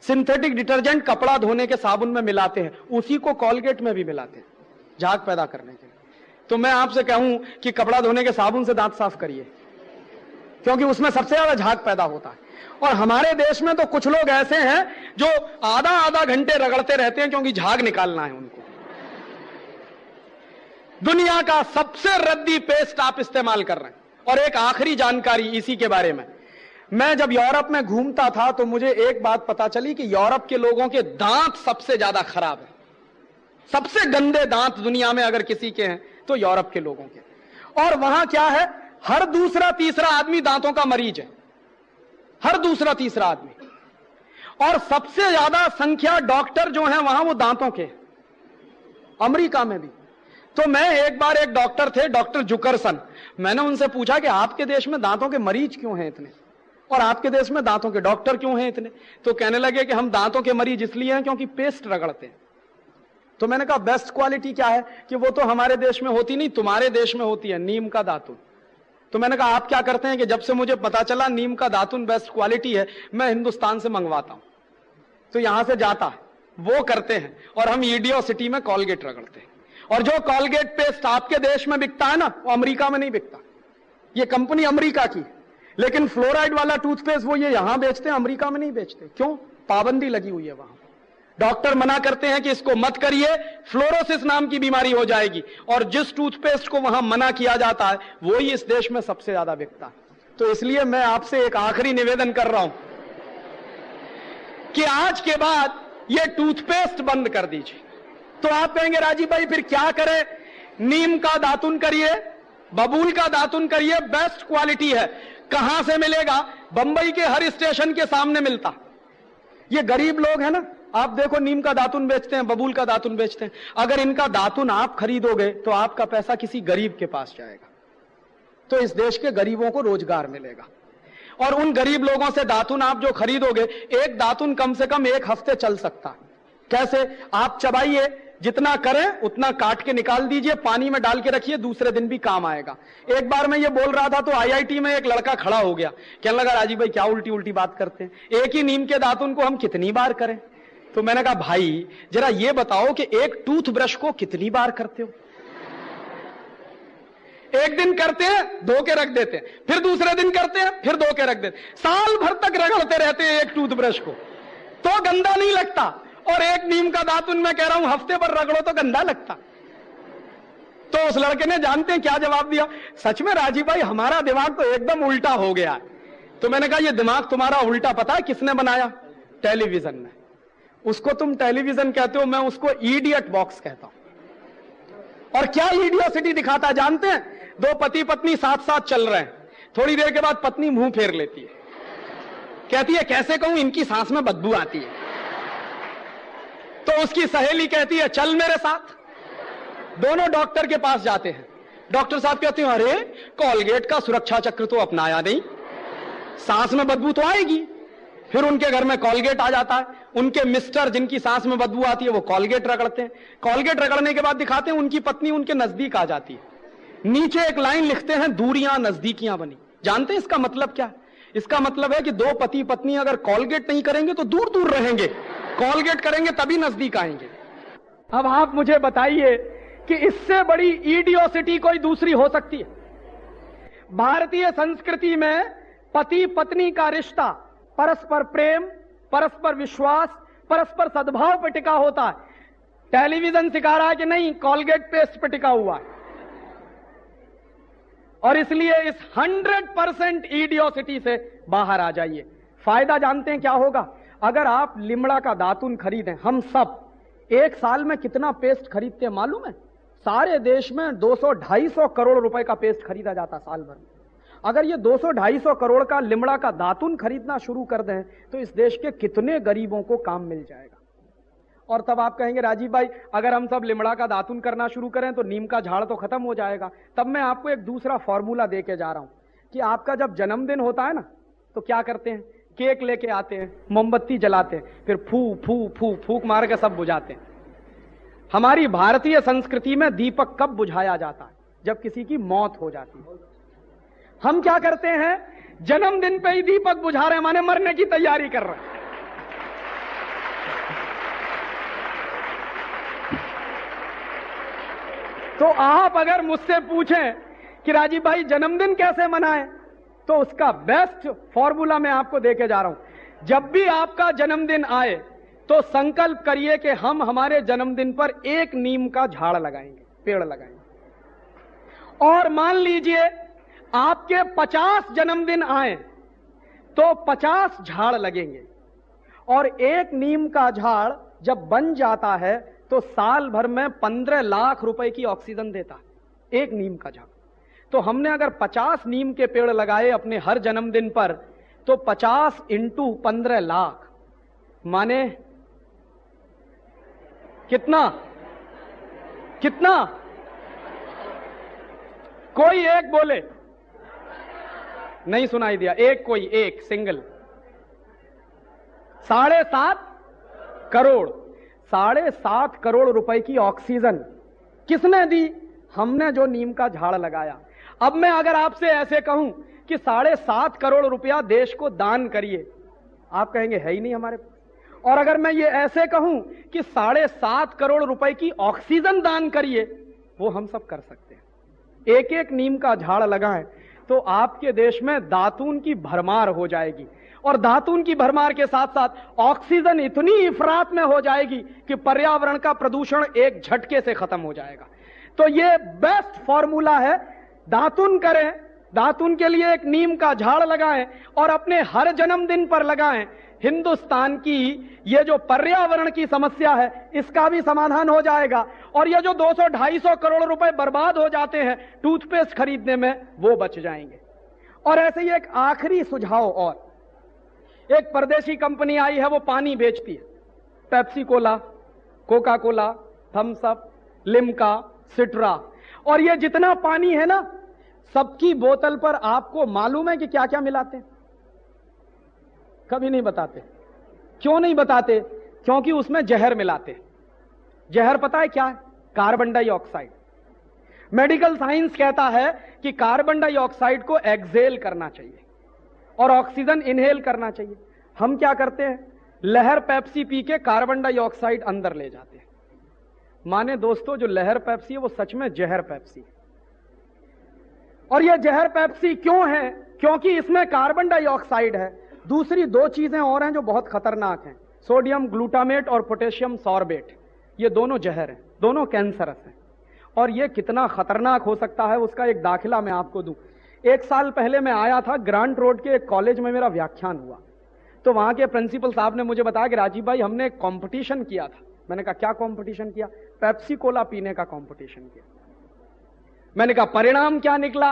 सिंथेटिक डिटर्जेंट कपड़ा धोने के साबुन में मिलाते हैं, उसी को कॉलगेट में भी मिलाते हैं झाग पैदा करने के लिए। तो मैं आपसे कहूं कि कपड़ा धोने के साबुन से दांत साफ करिए, क्योंकि उसमें सबसे ज्यादा झाग पैदा होता है। और हमारे देश में तो कुछ लोग ऐसे हैं जो आधा आधा घंटे रगड़ते रहते हैं क्योंकि झाग निकालना है उनको। दुनिया का सबसे रद्दी पेस्ट आप इस्तेमाल कर रहे हैं। और एक आखिरी जानकारी इसी के बारे में, मैं जब यूरोप में घूमता था तो मुझे एक बात पता चली कि यूरोप के लोगों के दांत सबसे ज्यादा खराब है। सबसे गंदे दांत दुनिया में अगर किसी के हैं तो यूरोप के लोगों के। और वहां क्या है, हर दूसरा तीसरा आदमी दांतों का मरीज है, हर दूसरा तीसरा आदमी। और सबसे ज्यादा संख्या डॉक्टर जो हैं वहां वो दांतों के, अमेरिका में भी। तो मैं एक बार, एक डॉक्टर थे, डॉक्टर जुकरसन, मैंने उनसे पूछा कि आपके देश में दांतों के मरीज क्यों हैं इतने, और आपके देश में दांतों के डॉक्टर क्यों हैं इतने? तो कहने लगे कि हम दांतों के मरीज इसलिए हैं क्योंकि पेस्ट रगड़ते हैं। तो मैंने कहा बेस्ट क्वालिटी क्या है? कि वो तो हमारे देश में होती नहीं, तुम्हारे देश में होती है, नीम का दातुन। तो मैंने कहा आप क्या करते हैं? कि जब से मुझे पता चला नीम का दातुन बेस्ट क्वालिटी है, मैं हिंदुस्तान से मंगवाता हूं। तो यहां से जाता है, वो करते हैं, और हम ईडियो सिटी में कॉलगेट रगड़ते हैं। और जो कॉलगेट पेस्ट आपके देश में बिकता है ना, वो अमेरिका में नहीं बिकता। ये कंपनी अमेरिका की, लेकिन फ्लोराइड वाला टूथपेस्ट वो ये यहां बेचते हैं, अमेरिका में नहीं बेचते। क्यों? पाबंदी लगी हुई है वहां। डॉक्टर मना करते हैं कि इसको मत करिए, फ्लोरोसिस नाम की बीमारी हो जाएगी। और जिस टूथपेस्ट को वहां मना किया जाता है वो ही इस देश में सबसे ज्यादा बिकता है। तो इसलिए मैं आपसे एक आखिरी निवेदन कर रहा हूं कि आज के बाद ये टूथपेस्ट बंद कर दीजिए। तो आप कहेंगे राजीव भाई फिर क्या करें? नीम का दातुन करिए, बबूल का दातुन करिए, बेस्ट क्वालिटी है। कहां से मिलेगा? बंबई के हर स्टेशन के सामने मिलता। ये गरीब लोग हैं ना, आप देखो नीम का दातुन बेचते हैं, बबूल का दातुन बेचते हैं। अगर इनका दातुन आप खरीदोगे तो आपका पैसा किसी गरीब के पास जाएगा, तो इस देश के गरीबों को रोजगार मिलेगा। और उन गरीब लोगों से दातुन आप जो खरीदोगे, एक दातुन कम से कम 1 हफ्ते चल सकता है। कैसे? आप चबाइए, जितना करें उतना काट के निकाल दीजिए, पानी में डाल के रखिए, दूसरे दिन भी काम आएगा। एक बार मैं ये बोल रहा था तो आईआईटी में एक लड़का खड़ा हो गया, कहने लगा राजीव भाई क्या उल्टी उल्टी बात करते हैं, एक ही नीम के दातुन को हम कितनी बार करें? तो मैंने कहा भाई जरा ये बताओ कि एक टूथब्रश को कितनी बार करते हो? एक दिन करते हैं, धो के रख देते हैं, फिर दूसरे दिन करते हैं, फिर धो के रख देते हैं, साल भर तक रगड़ते रहते हैं एक टूथब्रश को, तो गंदा नहीं लगता। और एक नीम का दातुन मैं कह रहा हूं हफ्ते भर रगड़ो तो गंदा लगता। तो उस लड़के ने जानते हैं क्या जवाब दिया? सच में राजीव भाई हमारा दिमाग तो एकदम उल्टा हो गया। तो मैंने कहा ये दिमाग तुम्हारा उल्टा पता है किसने बनाया? टेलीविजन ने। उसको तुम टेलीविजन कहते हो, मैं उसको इडियट बॉक्स कहता हूं। और क्या इडियोसिटी दिखाता जानते हैं? 2 पति पत्नी साथ साथ चल रहे हैं, थोड़ी देर के बाद पत्नी मुंह फेर लेती है, कहती है कैसे कहूं इनकी सांस में बदबू आती है। तो उसकी सहेली कहती है चल मेरे साथ। दोनों डॉक्टर के पास जाते हैं, डॉक्टर साहब कहते हैं अरे कॉलगेट का सुरक्षा चक्र तो अपनाया नहीं, सांस में बदबू तो आएगी। फिर उनके घर में कॉलगेट आ जाता है, उनके मिस्टर जिनकी सांस में बदबू आती है वो कॉलगेट रगड़ते हैं। कॉलगेट रगड़ने के बाद दिखाते हैं उनकी पत्नी उनके नजदीक आ जाती है, नीचे एक लाइन लिखते हैं दूरियां नजदीकियां बनी। जानते हैं इसका मतलब क्या? इसका मतलब है कि 2 पति पत्नी अगर कॉलगेट नहीं करेंगे तो दूर दूर रहेंगे, कॉलगेट करेंगे तभी नजदीक आएंगे। अब आप मुझे बताइए कि इससे बड़ी इडियोसिटी कोई दूसरी हो सकती है? भारतीय संस्कृति में पति पत्नी का रिश्ता परस्पर प्रेम, परस्पर विश्वास, परस्पर सद्भाव पर टिका होता है। टेलीविजन सिखा रहा है कि नहीं, कॉलगेट पेस्ट पर टिका हुआ है। और इसलिए इस 100% इडियोसिटी से बाहर आ जाइए। फायदा जानते हैं क्या होगा? अगर आप लिमड़ा का दातुन खरीदें, हम सब एक साल में कितना पेस्ट खरीदते हैं मालूम है? सारे देश में 200-250 करोड़ रुपए का पेस्ट खरीदा जाता साल भर में। अगर ये 200-250 करोड़ का लिमड़ा का दातुन खरीदना शुरू कर दें तो इस देश के कितने गरीबों को काम मिल जाएगा। और तब आप कहेंगे राजीव भाई अगर हम सब लिमड़ा का दातुन करना शुरू करें तो नीम का झाड़ तो खत्म हो जाएगा। तब मैं आपको एक दूसरा फॉर्मूला दे के जा रहा हूं कि आपका जब जन्मदिन होता है ना तो क्या करते हैं? केक लेके आते हैं, मोमबत्ती जलाते हैं, फिर फूक मार के सब बुझाते हैं। हमारी भारतीय संस्कृति में दीपक कब बुझाया जाता है? जब किसी की मौत हो जाती है। हम क्या करते हैं? जन्मदिन पे ही दीपक बुझा रहे हैं, माने मरने की तैयारी कर रहे हैं। तो आप अगर मुझसे पूछें कि राजीव भाई जन्मदिन कैसे मनाएं, तो उसका बेस्ट फॉर्मूला मैं आपको देके जा रहा हूं। जब भी आपका जन्मदिन आए तो संकल्प करिए कि हम हमारे जन्मदिन पर एक नीम का झाड़ लगाएंगे, पेड़ लगाएंगे। और मान लीजिए आपके 50 जन्मदिन आए तो 50 झाड़ लगेंगे। और एक नीम का झाड़ जब बन जाता है तो साल भर में 15 लाख रुपए की ऑक्सीजन देता है एक नीम का झाड़। तो हमने अगर 50 नीम के पेड़ लगाए अपने हर जन्मदिन पर तो 50 × 15 लाख माने कितना? कोई एक बोले, नहीं सुनाई दिया। कोई एक सिंगल 7.5 करोड़। 7.5 करोड़ रुपए की ऑक्सीजन किसने दी? हमने जो नीम का झाड़ लगाया। अब मैं अगर आपसे ऐसे कहूं कि 7.5 करोड़ रुपया देश को दान करिए, आप कहेंगे है ही नहीं हमारे पास। और अगर मैं ये ऐसे कहूं कि 7.5 करोड़ रुपए की ऑक्सीजन दान करिए, वो हम सब कर सकते हैं। एक एक नीम का झाड़ लगाएं तो आपके देश में दातून की भरमार हो जाएगी। और दातून की भरमार के साथ साथ ऑक्सीजन इतनी इफरात में हो जाएगी कि पर्यावरण का प्रदूषण एक झटके से खत्म हो जाएगा। तो ये बेस्ट फॉर्मूला है, दातून करें, दातून के लिए एक नीम का झाड़ लगाएं और अपने हर जन्मदिन पर लगाएं। हिंदुस्तान की ये जो पर्यावरण की समस्या है इसका भी समाधान हो जाएगा। और ये जो 200-250 करोड़ रुपए बर्बाद हो जाते हैं टूथपेस्ट खरीदने में, वो बच जाएंगे। और ऐसे ही एक आखिरी सुझाव और, एक परदेशी कंपनी आई है, वो पानी बेचती है, Pepsi Cola, Coca Cola, Thums Up, Limca, Citra. और ये जितना पानी है ना, सबकी बोतल पर आपको मालूम है कि क्या क्या मिलाते हैं? कभी नहीं बताते। क्यों नहीं बताते? क्योंकि उसमें जहर मिलाते हैं। जहर पता है क्या है? Carbon dioxide. मेडिकल साइंस कहता है कि कार्बन डाइऑक्साइड को एक्सेल करना चाहिए और ऑक्सीजन इनहेल करना चाहिए। हम क्या करते हैं? लहर पेप्सी पी के कार्बन डाइऑक्साइड अंदर ले जाते हैं। माने दोस्तों, जो लहर पेप्सी है वो सच में जहर पेप्सी है। और यह जहर पेप्सी क्यों है? क्योंकि इसमें कार्बन डाइऑक्साइड है। दूसरी 2 चीजें और हैं जो बहुत खतरनाक हैं, सोडियम ग्लूटामेट और पोटेशियम सॉर्बेट। ये दोनों जहर हैं, दोनों कैंसरस हैं। और ये कितना खतरनाक हो सकता है उसका एक दाखिला मैं आपको दूं। 1 साल पहले मैं आया था, ग्रांट रोड के एक कॉलेज में मेरा व्याख्यान हुआ। तो वहां के प्रिंसिपल साहब ने मुझे बताया कि राजीव भाई हमने एक कॉम्पिटिशन किया था। मैंने कहा क्या कॉम्पिटिशन किया? पेप्सी कोला पीने का कॉम्पिटिशन किया। मैंने कहा परिणाम क्या निकला?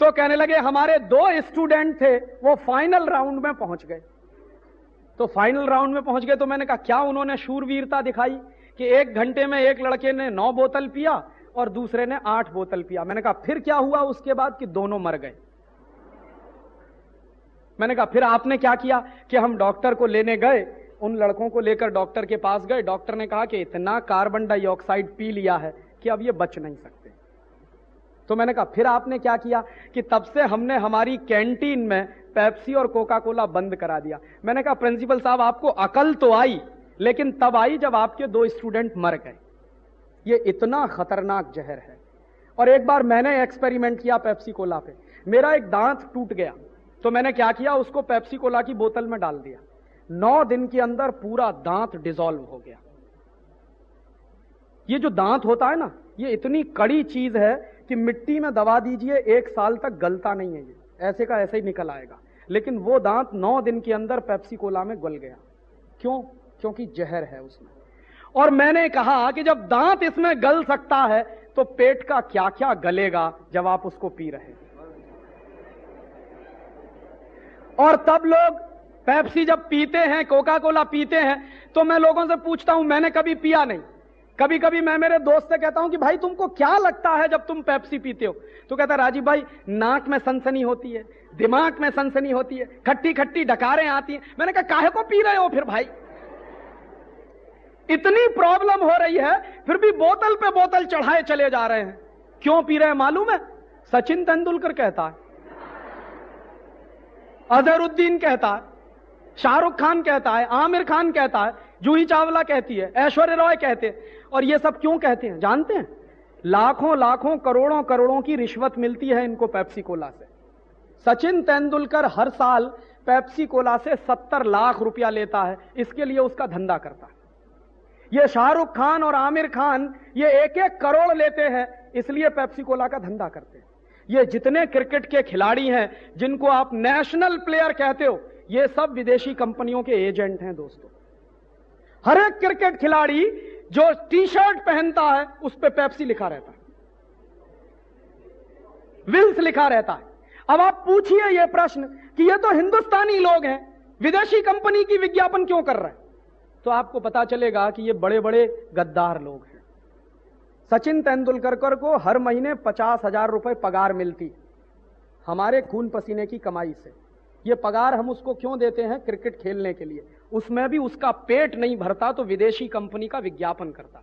तो कहने लगे हमारे 2 स्टूडेंट थे, वो फाइनल राउंड में पहुंच गए। तो फाइनल राउंड में पहुंच गए तो मैंने कहा क्या उन्होंने शूरवीरता दिखाई कि 1 घंटे में एक लड़के ने 9 बोतल पिया और दूसरे ने 8 बोतल पिया। मैंने कहा फिर क्या हुआ उसके बाद? कि दोनों मर गए। मैंने कहा फिर आपने क्या किया? कि हम डॉक्टर को लेने गए, उन लड़कों को लेकर डॉक्टर के पास गए। डॉक्टर ने कहा कि इतना कार्बन डाइऑक्साइड पी लिया है कि अब ये बच नहीं सकते। तो मैंने कहा फिर आपने क्या किया? कि तब से हमने हमारी कैंटीन में पेप्सी और कोका कोला बंद करा दिया। मैंने कहा प्रिंसिपल साहब आपको अकल तो आई, लेकिन तब आई जब आपके 2 स्टूडेंट मर गए। ये इतना खतरनाक जहर है। और एक बार मैंने एक्सपेरिमेंट किया पेप्सी कोला पे, मेरा एक दांत टूट गया। तो मैंने क्या किया? उसको पेप्सी कोला की बोतल में डाल दिया। 9 दिन के अंदर पूरा दांत डिसॉल्व हो गया। ये जो दांत होता है ना, ये इतनी कड़ी चीज है कि मिट्टी में दबा दीजिए, 1 साल तक गलता नहीं है, ये ऐसे का ऐसे ही निकल आएगा। लेकिन वो दांत 9 दिन के अंदर पेप्सी कोला में गल गया। क्यों? क्योंकि जहर है उसमें। और मैंने कहा कि जब दांत इसमें गल सकता है तो पेट का क्या क्या गलेगा जब आप उसको पी रहे हैं। और तब लोग पेप्सी जब पीते हैं, कोका कोला पीते हैं, तो मैं लोगों से पूछता हूं, मैंने कभी पिया नहीं। कभी कभी मैं मेरे दोस्त से कहता हूं कि भाई तुमको क्या लगता है जब तुम पेप्सी पीते हो? तो कहता है राजीव भाई, नाक में सनसनी होती है, दिमाग में सनसनी होती है, खट्टी खट्टी डकारें आती हैं। मैंने कहा काहे को पी रहे हो फिर भाई? इतनी प्रॉब्लम हो रही है फिर भी बोतल पे बोतल चढ़ाए चले जा रहे हैं। क्यों पी रहे हैं मालूम है? सचिन तेंदुलकर कहता है, अजहरुद्दीन कहता है, शाहरुख खान कहता है, आमिर खान कहता है, जूही चावला कहती है, ऐश्वर्या रॉय कहते हैं। और ये सब क्यों कहते हैं जानते हैं? लाखों लाखों करोड़ों करोड़ों की रिश्वत मिलती है इनको पेप्सी कोला से। सचिन तेंदुलकर हर साल पेप्सी कोला से 70 लाख रुपया लेता है, इसके लिए उसका धंधा करता है। ये शाहरुख खान और आमिर खान ये 1-1 करोड़ लेते हैं, इसलिए पेप्सी कोला का धंधा करते हैं। ये जितने क्रिकेट के खिलाड़ी हैं जिनको आप नेशनल प्लेयर कहते हो, ये सब विदेशी कंपनियों के एजेंट हैं दोस्तों। हर एक क्रिकेट खिलाड़ी जो टी-शर्ट पहनता है उस पे पेप्सी लिखा रहता है, विल्स लिखा रहता है। अब आप पूछिए ये प्रश्न कि ये तो हिंदुस्तानी लोग हैं, विदेशी कंपनी की विज्ञापन क्यों कर रहे हैं? तो आपको पता चलेगा कि ये बड़े बड़े गद्दार लोग हैं। सचिन तेंदुलकर को हर महीने 50,000 रुपए पगार मिलती हमारे खून पसीने की कमाई से। ये पगार हम उसको क्यों देते हैं? क्रिकेट खेलने के लिए। उसमें भी उसका पेट नहीं भरता तो विदेशी कंपनी का विज्ञापन करता।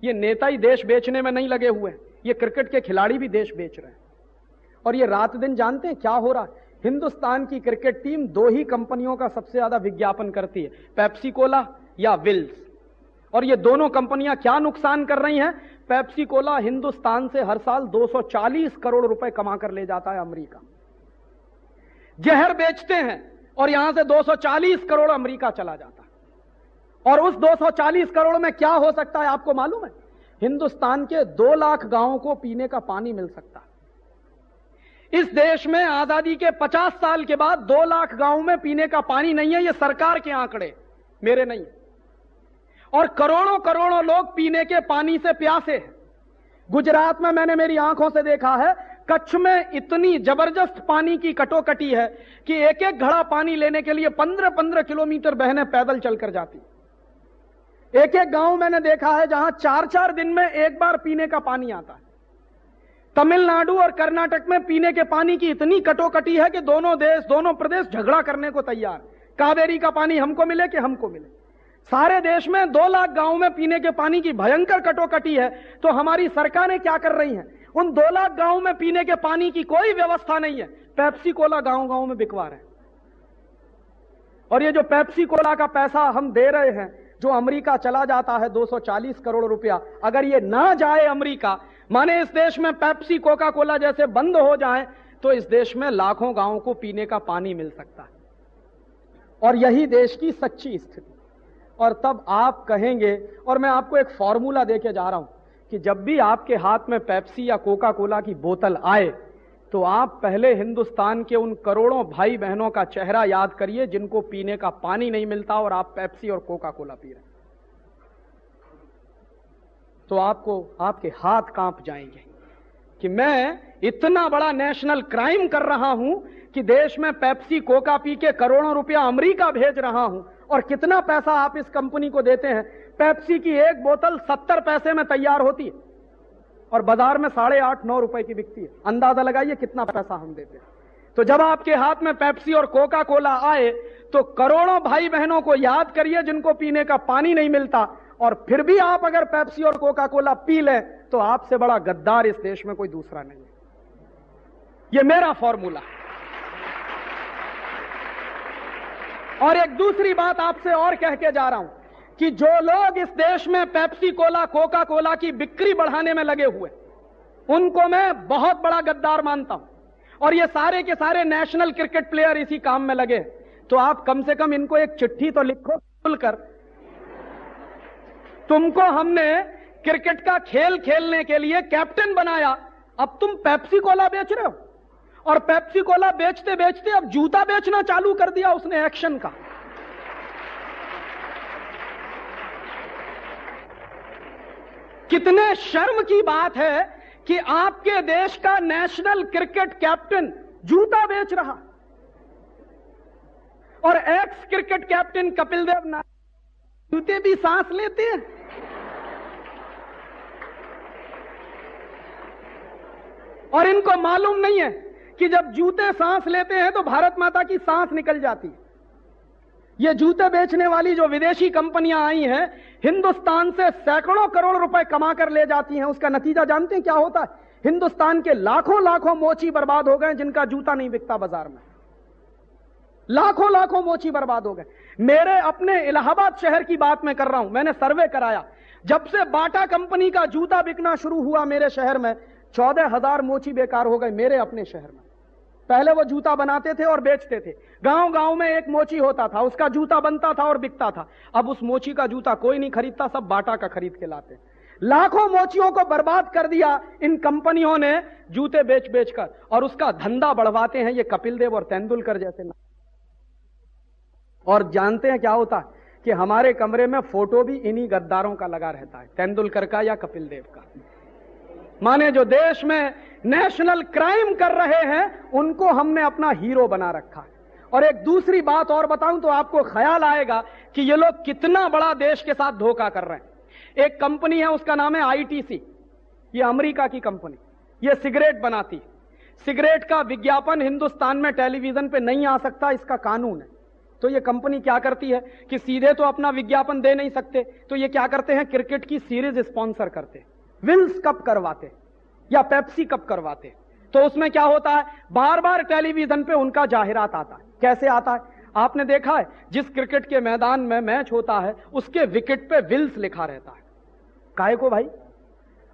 ये नेता ही देश बेचने में नहीं लगे हुए हैं, ये क्रिकेट के खिलाड़ी भी देश बेच रहे हैं। और ये रात दिन जानते हैं क्या हो रहा है? हिंदुस्तान की क्रिकेट टीम 2 ही कंपनियों का सबसे ज्यादा विज्ञापन करती है, पेप्सी कोला या विल्स। और ये दोनों कंपनियां क्या नुकसान कर रही हैं? पेप्सी कोला हिंदुस्तान से हर साल 240 करोड़ रुपए कमा कर ले जाता है अमेरिका। जहर बेचते हैं और यहां से 240 करोड़ अमेरिका चला जाता है। और उस 240 करोड़ में क्या हो सकता है आपको मालूम है? हिंदुस्तान के 2 लाख गांवों को पीने का पानी मिल सकता है। इस देश में आजादी के 50 साल के बाद 2 लाख गांवों में पीने का पानी नहीं है। ये सरकार के आंकड़े, मेरे नहीं। और करोड़ों करोड़ों लोग पीने के पानी से प्यासे हैं। गुजरात में मैंने मेरी आंखों से देखा है, कच्छ में इतनी जबरदस्त पानी की कटोकटी है कि एक एक घड़ा पानी लेने के लिए 15-15 किलोमीटर बहनें पैदल चलकर जाती। एक एक गांव मैंने देखा है जहां 4-4 दिन में एक बार पीने का पानी आता है। तमिलनाडु और कर्नाटक में पीने के पानी की इतनी कटोकटी है कि दोनों प्रदेश झगड़ा करने को तैयार। कावेरी का पानी हमको मिले कि हमको मिले। सारे देश में 2 लाख गांवों में पीने के पानी की भयंकर कटोकटी है। तो हमारी सरकारें क्या कर रही हैं? उन 2 लाख गांवों में पीने के पानी की कोई व्यवस्था नहीं है, पेप्सी कोला गांव गांव में बिकवा रहे हैं। और ये जो पेप्सी कोला का पैसा हम दे रहे हैं, जो अमेरिका चला जाता है 240 करोड़ रुपया, अगर ये ना जाए अमेरिका, माने इस देश में पेप्सी कोका कोला जैसे बंद हो जाए, तो इस देश में लाखों गांवों को पीने का पानी मिल सकता है। और यही देश की सच्ची स्थिति। और तब आप कहेंगे, और मैं आपको एक फॉर्मूला देके जा रहा हूं कि जब भी आपके हाथ में पेप्सी या कोका कोला की बोतल आए तो आप पहले हिंदुस्तान के उन करोड़ों भाई बहनों का चेहरा याद करिए जिनको पीने का पानी नहीं मिलता और आप पेप्सी और कोका कोला पी रहे हैं। तो आपको आपके हाथ कांप जाएंगे कि मैं इतना बड़ा नेशनल क्राइम कर रहा हूं कि देश में पेप्सी कोका पी के करोड़ों रुपया अमेरिका भेज रहा हूं। और कितना पैसा आप इस कंपनी को देते हैं? पेप्सी की एक बोतल 70 पैसे में तैयार होती है और बाजार में 8.5-9 रुपए की बिकती है। अंदाजा लगाइए कितना पैसा हम देते हैं। तो जब आपके हाथ में पेप्सी और कोका कोला आए तो करोड़ों भाई बहनों को याद करिए जिनको पीने का पानी नहीं मिलता। और फिर भी आप अगर पेप्सी और कोका कोला पी लें तो आपसे बड़ा गद्दार इस देश में कोई दूसरा नहीं है। यह मेरा फॉर्मूला है। और एक दूसरी बात आपसे और कह के जा रहा हूं कि जो लोग इस देश में पेप्सी कोला कोका कोला की बिक्री बढ़ाने में लगे हुए, उनको मैं बहुत बड़ा गद्दार मानता हूं। और ये सारे के सारे नेशनल क्रिकेट प्लेयर इसी काम में लगे। तो आप कम से कम इनको एक चिट्ठी तो लिखो खुलकर, तुमको हमने क्रिकेट का खेल खेलने के लिए कैप्टन बनाया, अब तुम पेप्सी कोला बेच रहे हो, और पेप्सी कोला बेचते बेचते अब जूता बेचना चालू कर दिया उसने एक्शन का। कितने शर्म की बात है कि आपके देश का नेशनल क्रिकेट कैप्टन जूता बेच रहा, और x cricket captain Kapil Dev जूते भी सांस लेते हैं। और इनको मालूम नहीं है कि जब जूते सांस लेते हैं तो भारत माता की सांस निकल जाती है। ये जूते बेचने वाली जो विदेशी कंपनियां आई हैं, हिंदुस्तान से सैकड़ों करोड़ रुपए कमा कर ले जाती हैं। उसका नतीजा जानते हैं क्या होता है? हिंदुस्तान के लाखों लाखों मोची बर्बाद हो गए जिनका जूता नहीं बिकता बाजार में। लाखों लाखों मोची बर्बाद हो गए। मेरे अपने इलाहाबाद शहर की बात मैं कर रहा हूं, मैंने सर्वे कराया। जब से बाटा कंपनी का जूता बिकना शुरू हुआ मेरे शहर में, 14,000 मोची बेकार हो गए मेरे अपने शहर में। पहले वो जूता बनाते थे और बेचते थे, गांव गांव में एक मोची होता था, उसका जूता बनता था और बिकता था। अब उस मोची का जूता कोई नहीं खरीदता, सब बाटा का खरीद के लाते। लाखों मोचियों को बर्बाद कर दिया इन कंपनियों ने जूते बेच बेच कर, और उसका धंधा बढ़वाते हैं ये कपिल देव और तेंदुलकर जैसे ना। और जानते हैं क्या होता है कि हमारे कमरे में फोटो भी इन्हीं गद्दारों का लगा रहता है, तेंदुलकर का या कपिल देव का। माने जो देश में नेशनल क्राइम कर रहे हैं उनको हमने अपना हीरो बना रखा है। और एक दूसरी बात और बताऊं तो आपको ख्याल आएगा कि ये लोग कितना बड़ा देश के साथ धोखा कर रहे हैं। एक कंपनी है, उसका नाम है आईटीसी, ये अमेरिका की कंपनी, ये सिगरेट बनाती। सिगरेट का विज्ञापन हिंदुस्तान में टेलीविजन पे नहीं आ सकता, इसका कानून है। तो ये कंपनी क्या करती है कि सीधे तो अपना विज्ञापन दे नहीं सकते, तो ये क्या करते हैं, क्रिकेट की सीरीज स्पॉन्सर करते, विल्स कप करवाते या पेप्सी कप करवाते। तो उसमें क्या होता है, बार बार टेलीविजन पे उनका जाहिरात आता है। कैसे आता है? आपने देखा है, जिस क्रिकेट के मैदान में मैच होता है उसके विकेट पे विल्स लिखा रहता है। काहे को भाई?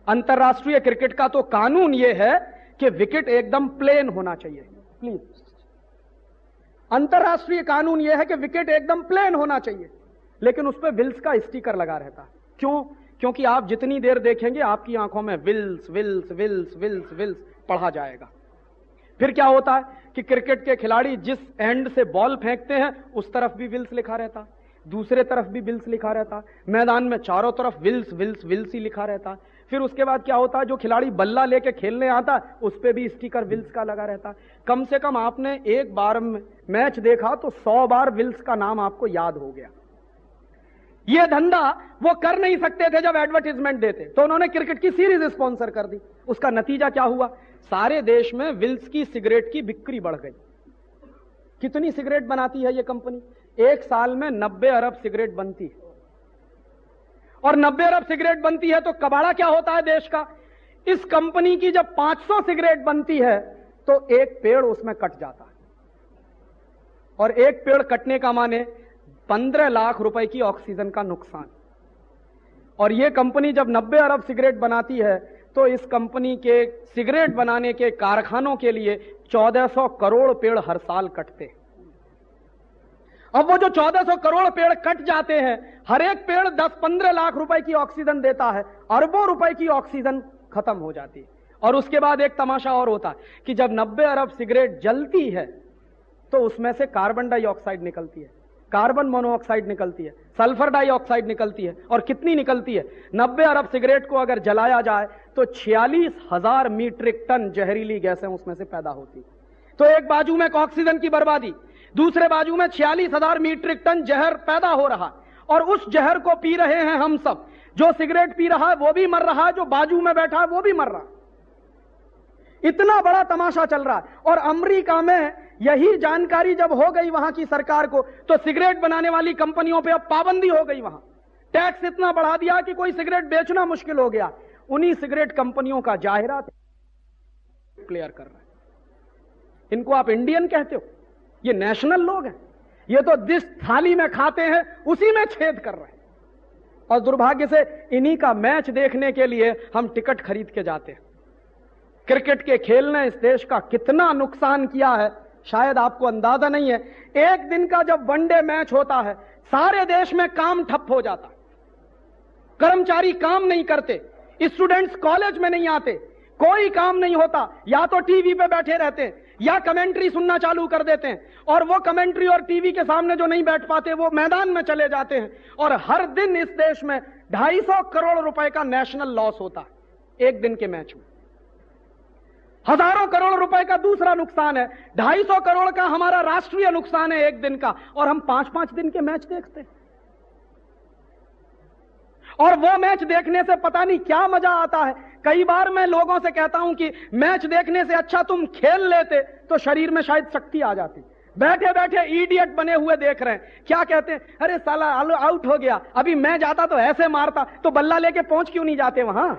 अंतरराष्ट्रीय क्रिकेट का तो कानून यह है कि विकेट एकदम प्लेन होना चाहिए। प्लीज, अंतरराष्ट्रीय कानून यह है कि विकेट एकदम प्लेन होना चाहिए, लेकिन उस पर विल्स का स्टिकर लगा रहता है। क्यों? क्योंकि आप जितनी देर देखेंगे आपकी आंखों में Wills Wills Wills Wills Wills पढ़ा जाएगा। फिर क्या होता है कि क्रिकेट के खिलाड़ी जिस एंड से बॉल फेंकते हैं उस तरफ भी विल्स लिखा रहता, दूसरे तरफ भी विल्स लिखा रहता, मैदान में चारों तरफ विल्स विल्स विल्स ही लिखा रहता। फिर उसके बाद क्या होता है, जो खिलाड़ी बल्ला लेके खेलने आता उस पे भी स्टिकर विल्स का लगा रहता। कम से कम आपने एक बार मैच देखा तो 100 बार विल्स का नाम आपको याद हो गया। ये धंधा वो कर नहीं सकते थे जब एडवर्टाइजमेंट देते, तो उन्होंने क्रिकेट की सीरीज स्पॉन्सर कर दी। उसका नतीजा क्या हुआ, सारे देश में विल्स की सिगरेट की बिक्री बढ़ गई। कितनी सिगरेट बनाती है ये कंपनी? एक साल में 90 अरब सिगरेट बनती है। और 90 अरब सिगरेट बनती है तो कबाड़ा क्या होता है देश का? इस कंपनी की जब 500 सिगरेट बनती है तो एक पेड़ उसमें कट जाता है, और एक पेड़ कटने का माने 15 लाख रुपए की ऑक्सीजन का नुकसान। और यह कंपनी जब 90 अरब सिगरेट बनाती है तो इस कंपनी के सिगरेट बनाने के कारखानों के लिए 1400 करोड़ पेड़ हर साल कटते। अब वो जो 1400 करोड़ पेड़ कट जाते हैं, हर एक पेड़ 10-15 लाख रुपए की ऑक्सीजन देता है, अरबों रुपए की ऑक्सीजन खत्म हो जाती है। और उसके बाद एक तमाशा और होता है कि जब 90 अरब सिगरेट जलती है तो उसमें से कार्बन डाइऑक्साइड निकलती है, कार्बन मोनोऑक्साइड निकलती है, सल्फर डाइऑक्साइड निकलती है। और कितनी निकलती है? 90 अरब सिगरेट को अगर जलाया जाए तो 46,000 मीट्रिक टन जहरीली गैसें उसमें से पैदा होती है। तो एक बाजू में ऑक्सीजन की बर्बादी, दूसरे बाजू में 46,000 मीट्रिक टन जहर पैदा हो रहा, और उस जहर को पी रहे हैं हम सब। जो सिगरेट पी रहा है वो भी मर रहा है, जो बाजू में बैठा है वो भी मर रहा है। इतना बड़ा तमाशा चल रहा है। और अमेरिका में यही जानकारी जब हो गई वहां की सरकार को, तो सिगरेट बनाने वाली कंपनियों पे अब पाबंदी हो गई। वहां टैक्स इतना बढ़ा दिया कि कोई सिगरेट बेचना मुश्किल हो गया। उन्हीं सिगरेट कंपनियों का जाहिरात क्लियर कर रहा है। इनको आप इंडियन कहते हो? ये नेशनल लोग हैं। ये तो जिस थाली में खाते हैं उसी में छेद कर रहे हैं। और दुर्भाग्य से इन्हीं का मैच देखने के लिए हम टिकट खरीद के जाते हैं। क्रिकेट के खेल ने इस देश का कितना नुकसान किया है शायद आपको अंदाजा नहीं है। एक दिन का जब वनडे मैच होता है सारे देश में काम ठप हो जाता है। कर्मचारी काम नहीं करते, स्टूडेंट्स कॉलेज में नहीं आते, कोई काम नहीं होता, या तो टीवी पे बैठे रहते हैं या कमेंट्री सुनना चालू कर देते हैं, और वो कमेंट्री और टीवी के सामने जो नहीं बैठ पाते वो मैदान में चले जाते हैं। और हर दिन इस देश में 250 करोड़ रुपए का नेशनल लॉस होता है एक दिन के मैच में। हजारों करोड़ रुपए का दूसरा नुकसान है, 250 करोड़ का हमारा राष्ट्रीय नुकसान है एक दिन का, और हम 5-5 दिन के मैच देखते हैं। और वो मैच देखने से पता नहीं क्या मजा आता है। कई बार मैं लोगों से कहता हूं कि मैच देखने से अच्छा तुम खेल लेते तो शरीर में शायद शक्ति आ जाती। बैठे बैठे इडियट बने हुए देख रहे हैं, क्या कहते हैं, अरे साला आउट हो गया, अभी मैं जाता तो ऐसे मारता, तो बल्ला लेके पहुंच क्यों नहीं जाते वहां।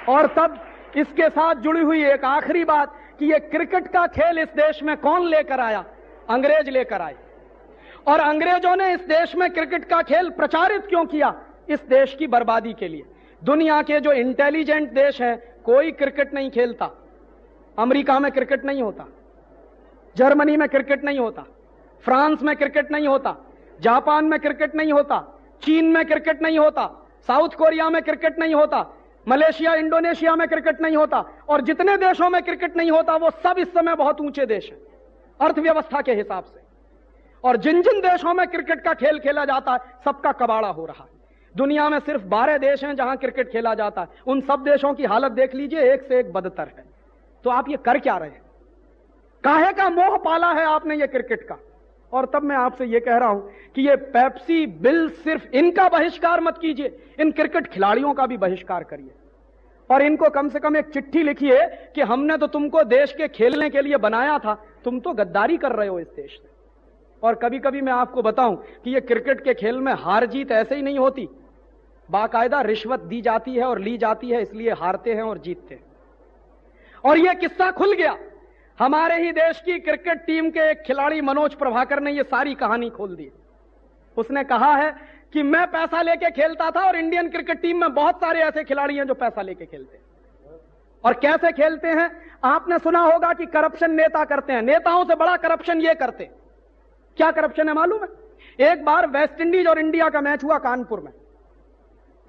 और तब इसके साथ जुड़ी हुई एक आखिरी बात कि ये क्रिकेट का खेल इस देश में कौन लेकर आया? अंग्रेज लेकर आए। और अंग्रेजों ने इस देश में क्रिकेट का खेल प्रचारित क्यों किया? इस देश की बर्बादी के लिए। दुनिया के जो इंटेलिजेंट देश हैं कोई क्रिकेट नहीं खेलता। अमेरिका में क्रिकेट नहीं होता, जर्मनी में क्रिकेट नहीं होता, फ्रांस में क्रिकेट नहीं होता, जापान में क्रिकेट नहीं होता, चीन में क्रिकेट नहीं होता, साउथ कोरिया में क्रिकेट नहीं होता, मलेशिया इंडोनेशिया में क्रिकेट नहीं होता, और जितने देशों में क्रिकेट नहीं होता वो सब इस समय बहुत ऊंचे देश हैं अर्थव्यवस्था के हिसाब से। और जिन जिन देशों में क्रिकेट का खेल खेला जाता है सबका कबाड़ा हो रहा है। दुनिया में सिर्फ 12 देश हैं जहां क्रिकेट खेला जाता है, उन सब देशों की हालत देख लीजिए, एक से एक बदतर है। तो आप ये कर क्या रहे हैं? काहे का मोह पाला है आपने ये क्रिकेट का? और तब मैं आपसे ये कह रहा हूं कि ये पेप्सी बिल सिर्फ इनका बहिष्कार मत कीजिए, इन क्रिकेट खिलाड़ियों का भी बहिष्कार करिए, और इनको कम से कम एक चिट्ठी लिखिए कि हमने तो तुमको देश के खेलने के लिए बनाया था, तुम तो गद्दारी कर रहे हो इस देश से। और कभी कभी मैं आपको बताऊं कि ये क्रिकेट के खेल में हार जीत ऐसे ही नहीं होती, बाकायदा रिश्वत दी जाती है और ली जाती है, इसलिए हारते हैं और जीतते हैं। और यह किस्सा खुल गया, हमारे ही देश की क्रिकेट टीम के एक खिलाड़ी मनोज प्रभाकर ने यह सारी कहानी खोल दी। उसने कहा है कि मैं पैसा लेके खेलता था और इंडियन क्रिकेट टीम में बहुत सारे ऐसे खिलाड़ी हैं जो पैसा लेके खेलते हैं। और कैसे खेलते हैं? आपने सुना होगा कि करप्शन नेता करते हैं, नेताओं से बड़ा करप्शन ये करते हैं। क्या करप्शन है मालूम है? एक बार वेस्ट इंडीज और इंडिया का मैच हुआ कानपुर में,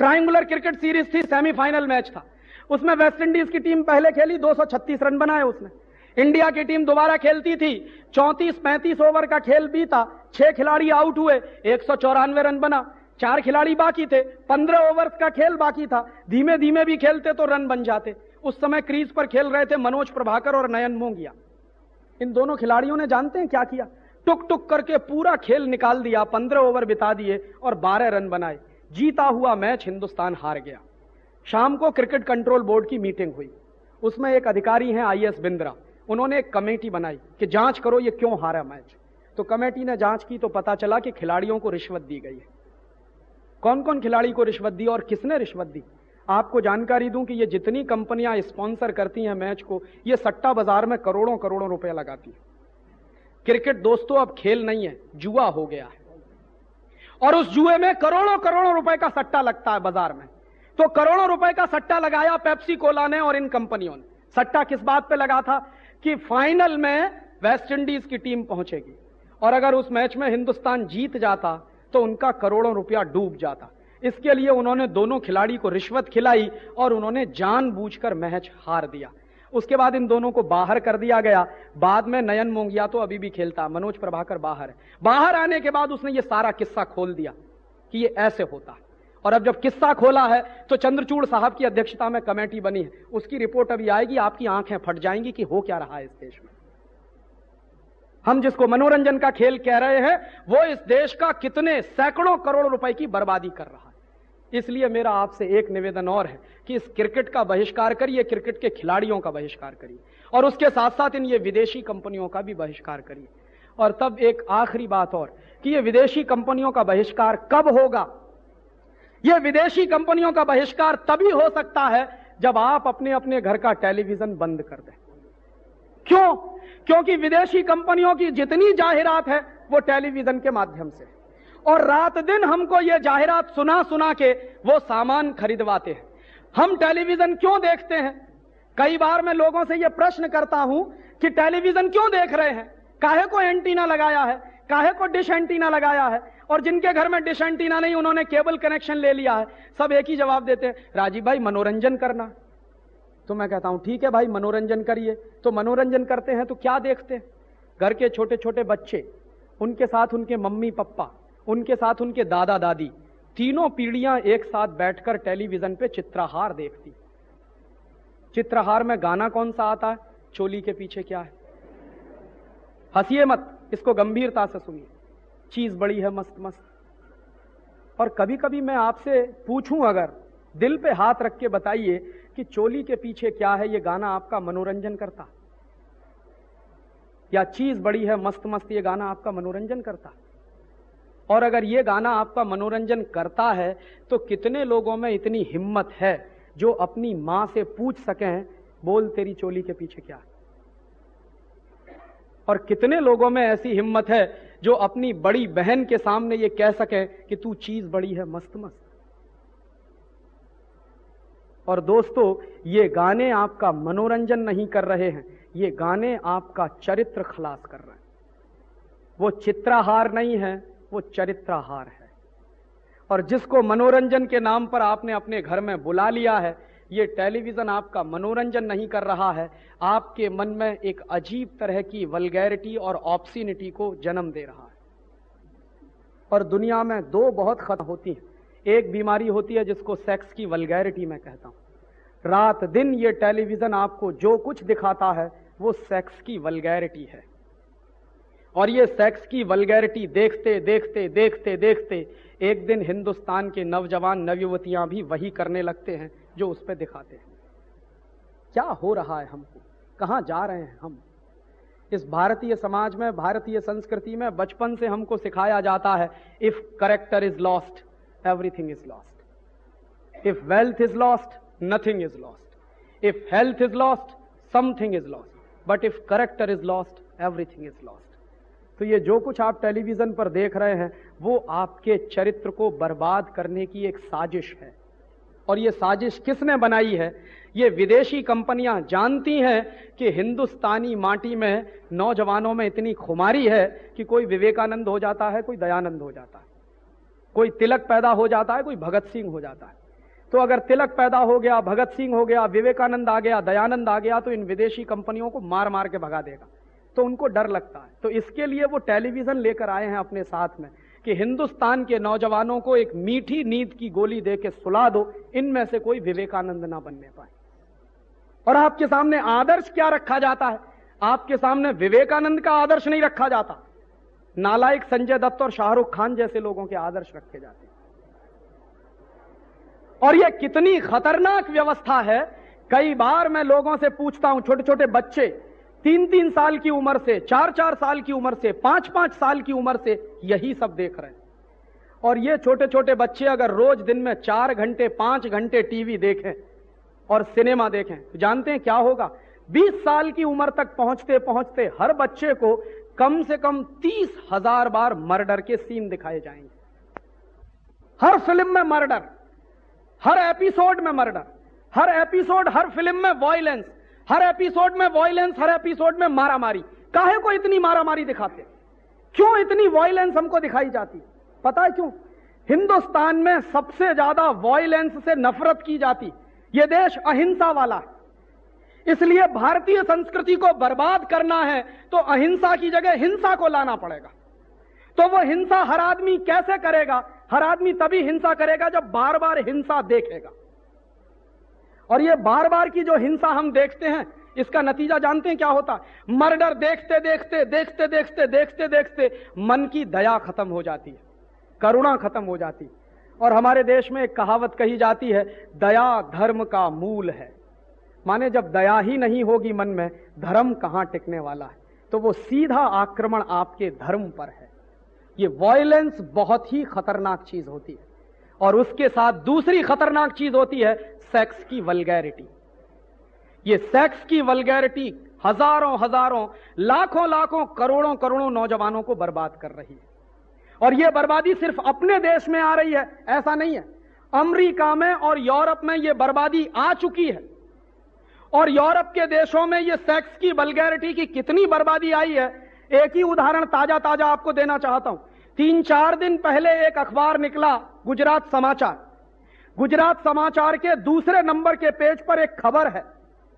ट्रायंगुलर क्रिकेट सीरीज थी, सेमीफाइनल मैच था। उसमें वेस्ट इंडीज की टीम पहले खेली, 236 रन बनाए उसने। इंडिया की टीम दोबारा खेलती थी, 34-35 ओवर का खेल बीता, 6 खिलाड़ी आउट हुए, 194 रन बना, 4 खिलाड़ी बाकी थे, 15 ओवर्स का खेल बाकी था। धीमे धीमे भी खेलते तो रन बन जाते। उस समय क्रीज पर खेल रहे थे मनोज प्रभाकर और नयन मोंगिया। इन दोनों खिलाड़ियों ने जानते हैं क्या किया? टुक टुक करके पूरा खेल निकाल दिया, 15 ओवर बिता दिए और 12 रन बनाए। जीता हुआ मैच हिंदुस्तान हार गया। शाम को क्रिकेट कंट्रोल बोर्ड की मीटिंग हुई, उसमें एक अधिकारी हैं IS बिंद्रा, उन्होंने एक कमेटी बनाई कि जांच करो ये क्यों हारा मैच। तो कमेटी ने जांच की तो पता चला कि खिलाड़ियों को रिश्वत दी गई है। कौन कौन खिलाड़ी को रिश्वत दी और किसने रिश्वत दी? आपको जानकारी दूं कि ये जितनी कंपनियां स्पॉन्सर करती हैं मैच को, ये सट्टा बाजार में करोड़ों करोड़ों रुपए लगाती है। क्रिकेट दोस्तों अब खेल नहीं है, जुआ हो गया है, और उस जुए में करोड़ों करोड़ों रुपए का सट्टा लगता है बाजार में। तो करोड़ों रुपए का सट्टा लगाया पेप्सी कोला ने और इन कंपनियों ने। सट्टा किस बात पे लगा था? कि फाइनल में वेस्ट इंडीज की टीम पहुंचेगी और अगर उस मैच में हिंदुस्तान जीत जाता तो उनका करोड़ों रुपया डूब जाता। इसके लिए उन्होंने दोनों खिलाड़ी को रिश्वत खिलाई और उन्होंने जानबूझकर मैच हार दिया। उसके बाद इन दोनों को बाहर कर दिया गया। बाद में नयन मोंगिया तो अभी भी खेलता, मनोज प्रभाकर बाहर है। बाहर आने के बाद उसने ये सारा किस्सा खोल दिया कि ये ऐसे होता। और अब जब किस्सा खोला है तो चंद्रचूड़ साहब की अध्यक्षता में कमेटी बनी है, उसकी रिपोर्ट अभी आएगी, आपकी आंखें फट जाएंगी कि हो क्या रहा है इस देश में। हम जिसको मनोरंजन का खेल कह रहे हैं वो इस देश का कितने सैकड़ों करोड़ रुपए की बर्बादी कर रहा है। इसलिए मेरा आपसे एक निवेदन और है कि इस क्रिकेट का बहिष्कार करिए, क्रिकेट के खिलाड़ियों का बहिष्कार करिए और उसके साथ साथ इन ये विदेशी कंपनियों का भी बहिष्कार करिए। और तब एक आखिरी बात और कि ये विदेशी कंपनियों का बहिष्कार कब होगा? ये विदेशी कंपनियों का बहिष्कार तभी हो सकता है जब आप अपने अपने घर का टेलीविजन बंद कर दें। क्यों? क्योंकि विदेशी कंपनियों की जितनी जाहिरात है वो टेलीविजन के माध्यम से, और रात दिन हमको ये जाहिरात सुना सुना के वो सामान खरीदवाते हैं। हम टेलीविजन क्यों देखते हैं? कई बार मैं लोगों से ये प्रश्न करता हूं कि टेलीविजन क्यों देख रहे हैं? काहे को एंटीना लगाया है, काहे को डिश एंटीना लगाया है, और जिनके घर में डिश एंटीना नहीं उन्होंने केबल कनेक्शन ले लिया है, सब एक ही जवाब देते हैं, राजीव भाई मनोरंजन करना। तो मैं कहता हूं ठीक है भाई मनोरंजन करिए। तो मनोरंजन करते हैं तो क्या देखते हैं? घर के छोटे छोटे बच्चे, उनके साथ उनके मम्मी पापा, उनके साथ उनके दादा दादी, तीनों पीढ़ियां एक साथ बैठकर टेलीविजन पे चित्रहार देखती। चित्रहार में गाना कौन सा आता है? चोली के पीछे क्या है। हंसिए मत, इसको गंभीरता से सुनिए। चीज बड़ी है मस्त मस्त। और कभी कभी मैं आपसे पूछूं, अगर दिल पे हाथ रख के बताइए कि चोली के पीछे क्या है, ये गाना आपका मनोरंजन करता, या चीज बड़ी है मस्त मस्त ये गाना आपका मनोरंजन करता? और अगर ये गाना आपका मनोरंजन करता है तो कितने लोगों में इतनी हिम्मत है जो अपनी मां से पूछ सकें, बोल तेरी चोली के पीछे क्या है? और कितने लोगों में ऐसी हिम्मत है जो अपनी बड़ी बहन के सामने ये कह सके कि तू चीज बड़ी है मस्त मस्त? और दोस्तों, ये गाने आपका मनोरंजन नहीं कर रहे हैं, ये गाने आपका चरित्र खलास कर रहे हैं। वो चित्रहार नहीं है, वो चरित्रहार है। और जिसको मनोरंजन के नाम पर आपने अपने घर में बुला लिया है, ये टेलीविजन आपका मनोरंजन नहीं कर रहा है, आपके मन में एक अजीब तरह की वल्गैरिटी और ऑब्सिनिटी को जन्म दे रहा है। और दुनिया में दो बहुत खतरनाक होती हैं। एक बीमारी होती है जिसको सेक्स की वल्गैरिटी मैं कहता हूं। रात दिन ये टेलीविजन आपको जो कुछ दिखाता है वो सेक्स की वल्गैरिटी है। और ये सेक्स की वल्गैरिटी देखते देखते देखते देखते एक दिन हिंदुस्तान के नौजवान नवयुवतियां भी वही करने लगते हैं जो उस पर दिखाते हैं। क्या हो रहा है हमको? कहां जा रहे हैं हम? इस भारतीय समाज में, भारतीय संस्कृति में बचपन से हमको सिखाया जाता है, if character is lost everything is lost, if wealth is lost nothing is lost, if health is lost something is lost, but if character is lost everything is lost. तो ये जो कुछ आप टेलीविजन पर देख रहे हैं वो आपके चरित्र को बर्बाद करने की एक साजिश है। और ये साजिश किसने बनाई है? ये विदेशी कंपनियां जानती हैं कि हिंदुस्तानी माटी में नौजवानों में इतनी खुमारी है कि कोई विवेकानंद हो जाता है, कोई दयानंद हो जाता है, कोई तिलक पैदा हो जाता है, कोई भगत सिंह हो जाता है। तो अगर तिलक पैदा हो गया, भगत सिंह हो गया, विवेकानंद आ गया, दयानंद आ गया, तो इन विदेशी कंपनियों को मार मार के भगा देगा। तो उनको डर लगता है। तो इसके लिए वो टेलीविजन लेकर आए हैं अपने साथ में कि हिंदुस्तान के नौजवानों को एक मीठी नींद की गोली दे के सुला दो, इनमें से कोई विवेकानंद ना बनने पाए। और आपके सामने आदर्श क्या रखा जाता है? आपके सामने विवेकानंद का आदर्श नहीं रखा जाता, नालायक संजय दत्त और शाहरुख खान जैसे लोगों के आदर्श रखे जाते हैं। और यह कितनी खतरनाक व्यवस्था है। कई बार मैं लोगों से पूछता हूं, छोटे छोटे बच्चे 3-3 साल की उम्र से, 4-4 साल की उम्र से, 5-5 साल की उम्र से यही सब देख रहे हैं। और ये छोटे छोटे बच्चे अगर रोज दिन में 4 घंटे 5 घंटे टीवी देखें और सिनेमा देखें तो जानते हैं क्या होगा? 20 साल की उम्र तक पहुंचते पहुंचते हर बच्चे को कम से कम 30,000 बार मर्डर के सीन दिखाए जाएंगे। हर फिल्म में मर्डर, हर एपिसोड में मर्डर, हर एपिसोड, हर फिल्म में वॉयलेंस, हर एपिसोड में वॉयलेंस, हर एपिसोड में मारामारी। काहे को इतनी मारामारी दिखाते? क्यों इतनी वॉयलेंस हमको दिखाई जाती? पता है क्यों? हिंदुस्तान में सबसे ज्यादा वॉयलेंस से नफरत की जाती। यह देश अहिंसा वाला है, इसलिए भारतीय संस्कृति को बर्बाद करना है तो अहिंसा की जगह हिंसा को लाना पड़ेगा। तो वो हिंसा हर आदमी कैसे करेगा? हर आदमी तभी हिंसा करेगा जब बार बार हिंसा देखेगा। और ये बार बार की जो हिंसा हम देखते हैं, इसका नतीजा जानते हैं क्या होता है? मर्डर देखते देखते देखते देखते देखते देखते मन की दया खत्म हो जाती है, करुणा खत्म हो जाती है। और हमारे देश में एक कहावत कही जाती है, दया धर्म का मूल है। माने जब दया ही नहीं होगी मन में, धर्म कहां टिकने वाला है? तो वो सीधा आक्रमण आपके धर्म पर है। ये वॉयलेंस बहुत ही खतरनाक चीज होती है। और उसके साथ दूसरी खतरनाक चीज होती है सेक्स की वल्गैरिटी। ये सेक्स की वल्गैरिटी हजारों हजारों, लाखों लाखों, करोड़ों करोड़ों नौजवानों को बर्बाद कर रही है। और यह बर्बादी सिर्फ अपने देश में आ रही है ऐसा नहीं है, अमेरिका में और यूरोप में यह बर्बादी आ चुकी है। और यूरोप के देशों में यह सेक्स की वल्गैरिटी की कितनी बर्बादी आई है एक ही उदाहरण ताजा ताजा आपको देना चाहता हूं। 3-4 दिन पहले एक अखबार निकला, गुजरात समाचार। गुजरात समाचार के दूसरे नंबर के पेज पर एक खबर है।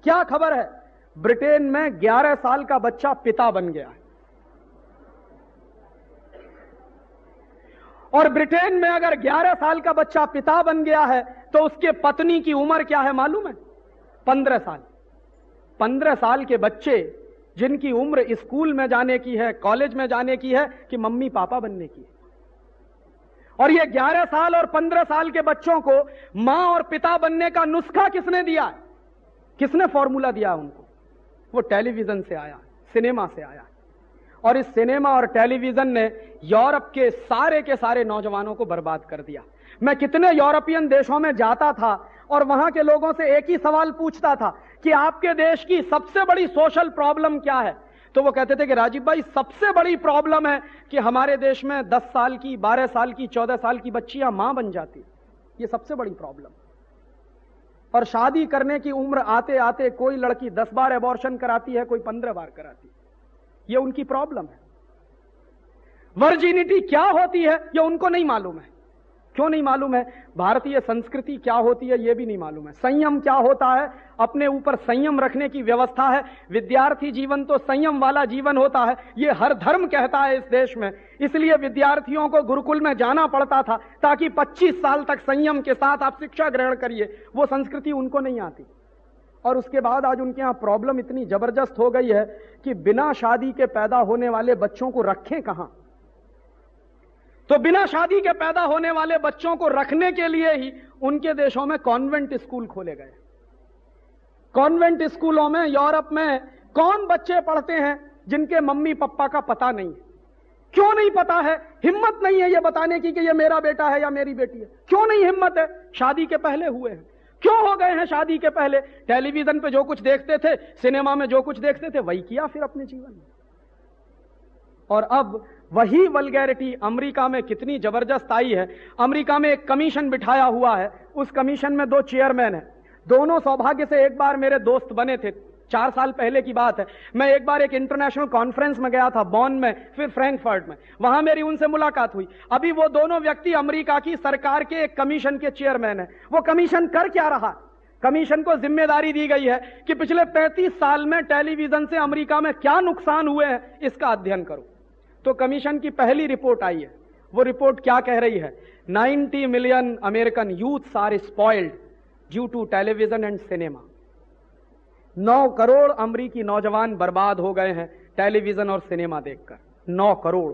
क्या खबर है? ब्रिटेन में 11 साल का बच्चा पिता बन गया है। और ब्रिटेन में अगर 11 साल का बच्चा पिता बन गया है तो उसके पत्नी की उम्र क्या है मालूम है? 15 साल। 15 साल के बच्चे जिनकी उम्र स्कूल में जाने की है, कॉलेज में जाने की है कि मम्मी पापा बनने की है। और ये 11 साल और 15 साल के बच्चों को मां और पिता बनने का नुस्खा किसने दिया है? किसने फॉर्मूला दिया उनको? वो टेलीविजन से आया, सिनेमा से आया। और इस सिनेमा और टेलीविजन ने यूरोप के सारे नौजवानों को बर्बाद कर दिया। मैं कितने यूरोपियन देशों में जाता था और वहां के लोगों से एक ही सवाल पूछता था कि आपके देश की सबसे बड़ी सोशल प्रॉब्लम क्या है? तो वो कहते थे कि राजीव भाई, सबसे बड़ी प्रॉब्लम है कि हमारे देश में 10 साल की, 12 साल की, 14 साल की बच्चियां मां बन जाती। ये सबसे बड़ी प्रॉब्लम। और शादी करने की उम्र आते आते कोई लड़की 10 बार एबॉर्शन कराती है, कोई 15 बार कराती है। ये उनकी प्रॉब्लम है। वर्जिनिटी क्या होती है ये उनको नहीं मालूम है। क्यों नहीं मालूम है? भारतीय संस्कृति क्या होती है ये भी नहीं मालूम है। संयम क्या होता है, अपने ऊपर संयम रखने की व्यवस्था है। विद्यार्थी जीवन तो संयम वाला जीवन होता है, ये हर धर्म कहता है इस देश में। इसलिए विद्यार्थियों को गुरुकुल में जाना पड़ता था ताकि 25 साल तक संयम के साथ आप शिक्षा ग्रहण करिए। वो संस्कृति उनको नहीं आती। और उसके बाद आज उनके यहां प्रॉब्लम इतनी जबरदस्त हो गई है कि बिना शादी के पैदा होने वाले बच्चों को रखें कहां? तो बिना शादी के पैदा होने वाले बच्चों को रखने के लिए ही उनके देशों में कॉन्वेंट स्कूल खोले गए। कॉन्वेंट स्कूलों में यूरोप में कौन बच्चे पढ़ते हैं जिनके मम्मी पापा का पता नहीं है? क्यों नहीं पता है? हिम्मत नहीं है ये बताने की कि ये मेरा बेटा है या मेरी बेटी है। क्यों नहीं हिम्मत है? शादी के पहले हुए हैं। क्यों हो गए हैं शादी के पहले? टेलीविजन पे जो कुछ देखते थे, सिनेमा में जो कुछ देखते थे, वही किया फिर अपने जीवन में। और अब वही वल्गैरिटी अमेरिका में कितनी जबरदस्त आई है। अमेरिका में एक कमीशन बिठाया हुआ है, उस कमीशन में 2 चेयरमैन हैं। दोनों सौभाग्य से एक बार मेरे दोस्त बने थे। 4 साल पहले की बात है। मैं एक बार एक इंटरनेशनल कॉन्फ्रेंस में गया था, बॉन में, फिर फ्रैंकफर्ट में। वहां मेरी उनसे मुलाकात हुई। अभी वो दोनों व्यक्ति अमेरिका की सरकार के एक कमीशन के चेयरमैन हैं। वो कमीशन कर क्या रहा? कमीशन को जिम्मेदारी दी गई है कि पिछले 35 साल में टेलीविजन से अमेरिका में क्या नुकसान हुए हैं इसका अध्ययन करो। तो कमीशन की पहली रिपोर्ट आई है। वो रिपोर्ट क्या कह रही है? 90 million American youths are spoiled due to television and cinema. 9 crore अमेरिकी नौजवान बर्बाद हो गए हैं टेलीविजन और सिनेमा देखकर। 9 करोड़।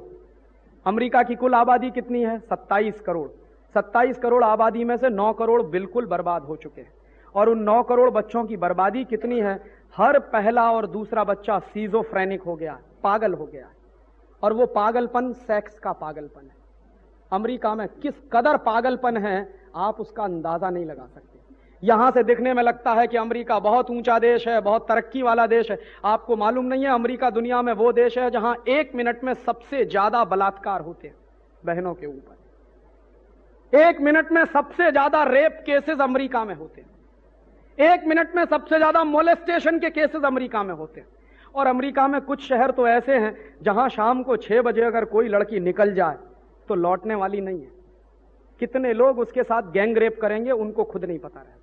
अमेरिका की कुल आबादी कितनी है? 27 करोड़। 27 करोड़ आबादी में से 9 करोड़ बिल्कुल बर्बाद हो चुके हैं। और उन 9 करोड़ बच्चों की बर्बादी कितनी है? हर पहला और दूसरा बच्चा सीजोफ्रेनिक हो गया, पागल हो गया। और वो पागलपन सेक्स का पागलपन है। अमेरिका में किस कदर पागलपन है आप उसका अंदाजा नहीं लगा सकते। यहां से दिखने में लगता है कि अमेरिका बहुत ऊंचा देश है, बहुत तरक्की वाला देश है। आपको मालूम नहीं है अमेरिका दुनिया में वो देश है जहां 1 मिनट में सबसे ज्यादा बलात्कार होते हैं बहनों के ऊपर। 1 मिनट में सबसे ज्यादा रेप केसेस अमेरिका में होते हैं। 1 मिनट में सबसे ज्यादा मोलेस्टेशन के केसेस अमेरिका में होते हैं। और अमेरिका में कुछ शहर तो ऐसे हैं जहां शाम को 6 बजे अगर कोई लड़की निकल जाए तो लौटने वाली नहीं है। कितने लोग उसके साथ गैंग रेप करेंगे उनको खुद नहीं पता रहता।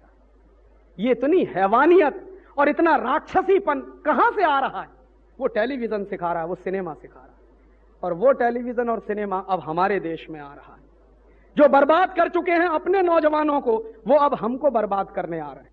ये इतनी हैवानियत और इतना राक्षसीपन कहां से आ रहा है? वो टेलीविजन सिखा रहा है, वो सिनेमा सिखा रहा है। और वो टेलीविजन और सिनेमा अब हमारे देश में आ रहा है। जो बर्बाद कर चुके हैं अपने नौजवानों को, वो अब हमको बर्बाद करने आ रहे हैं।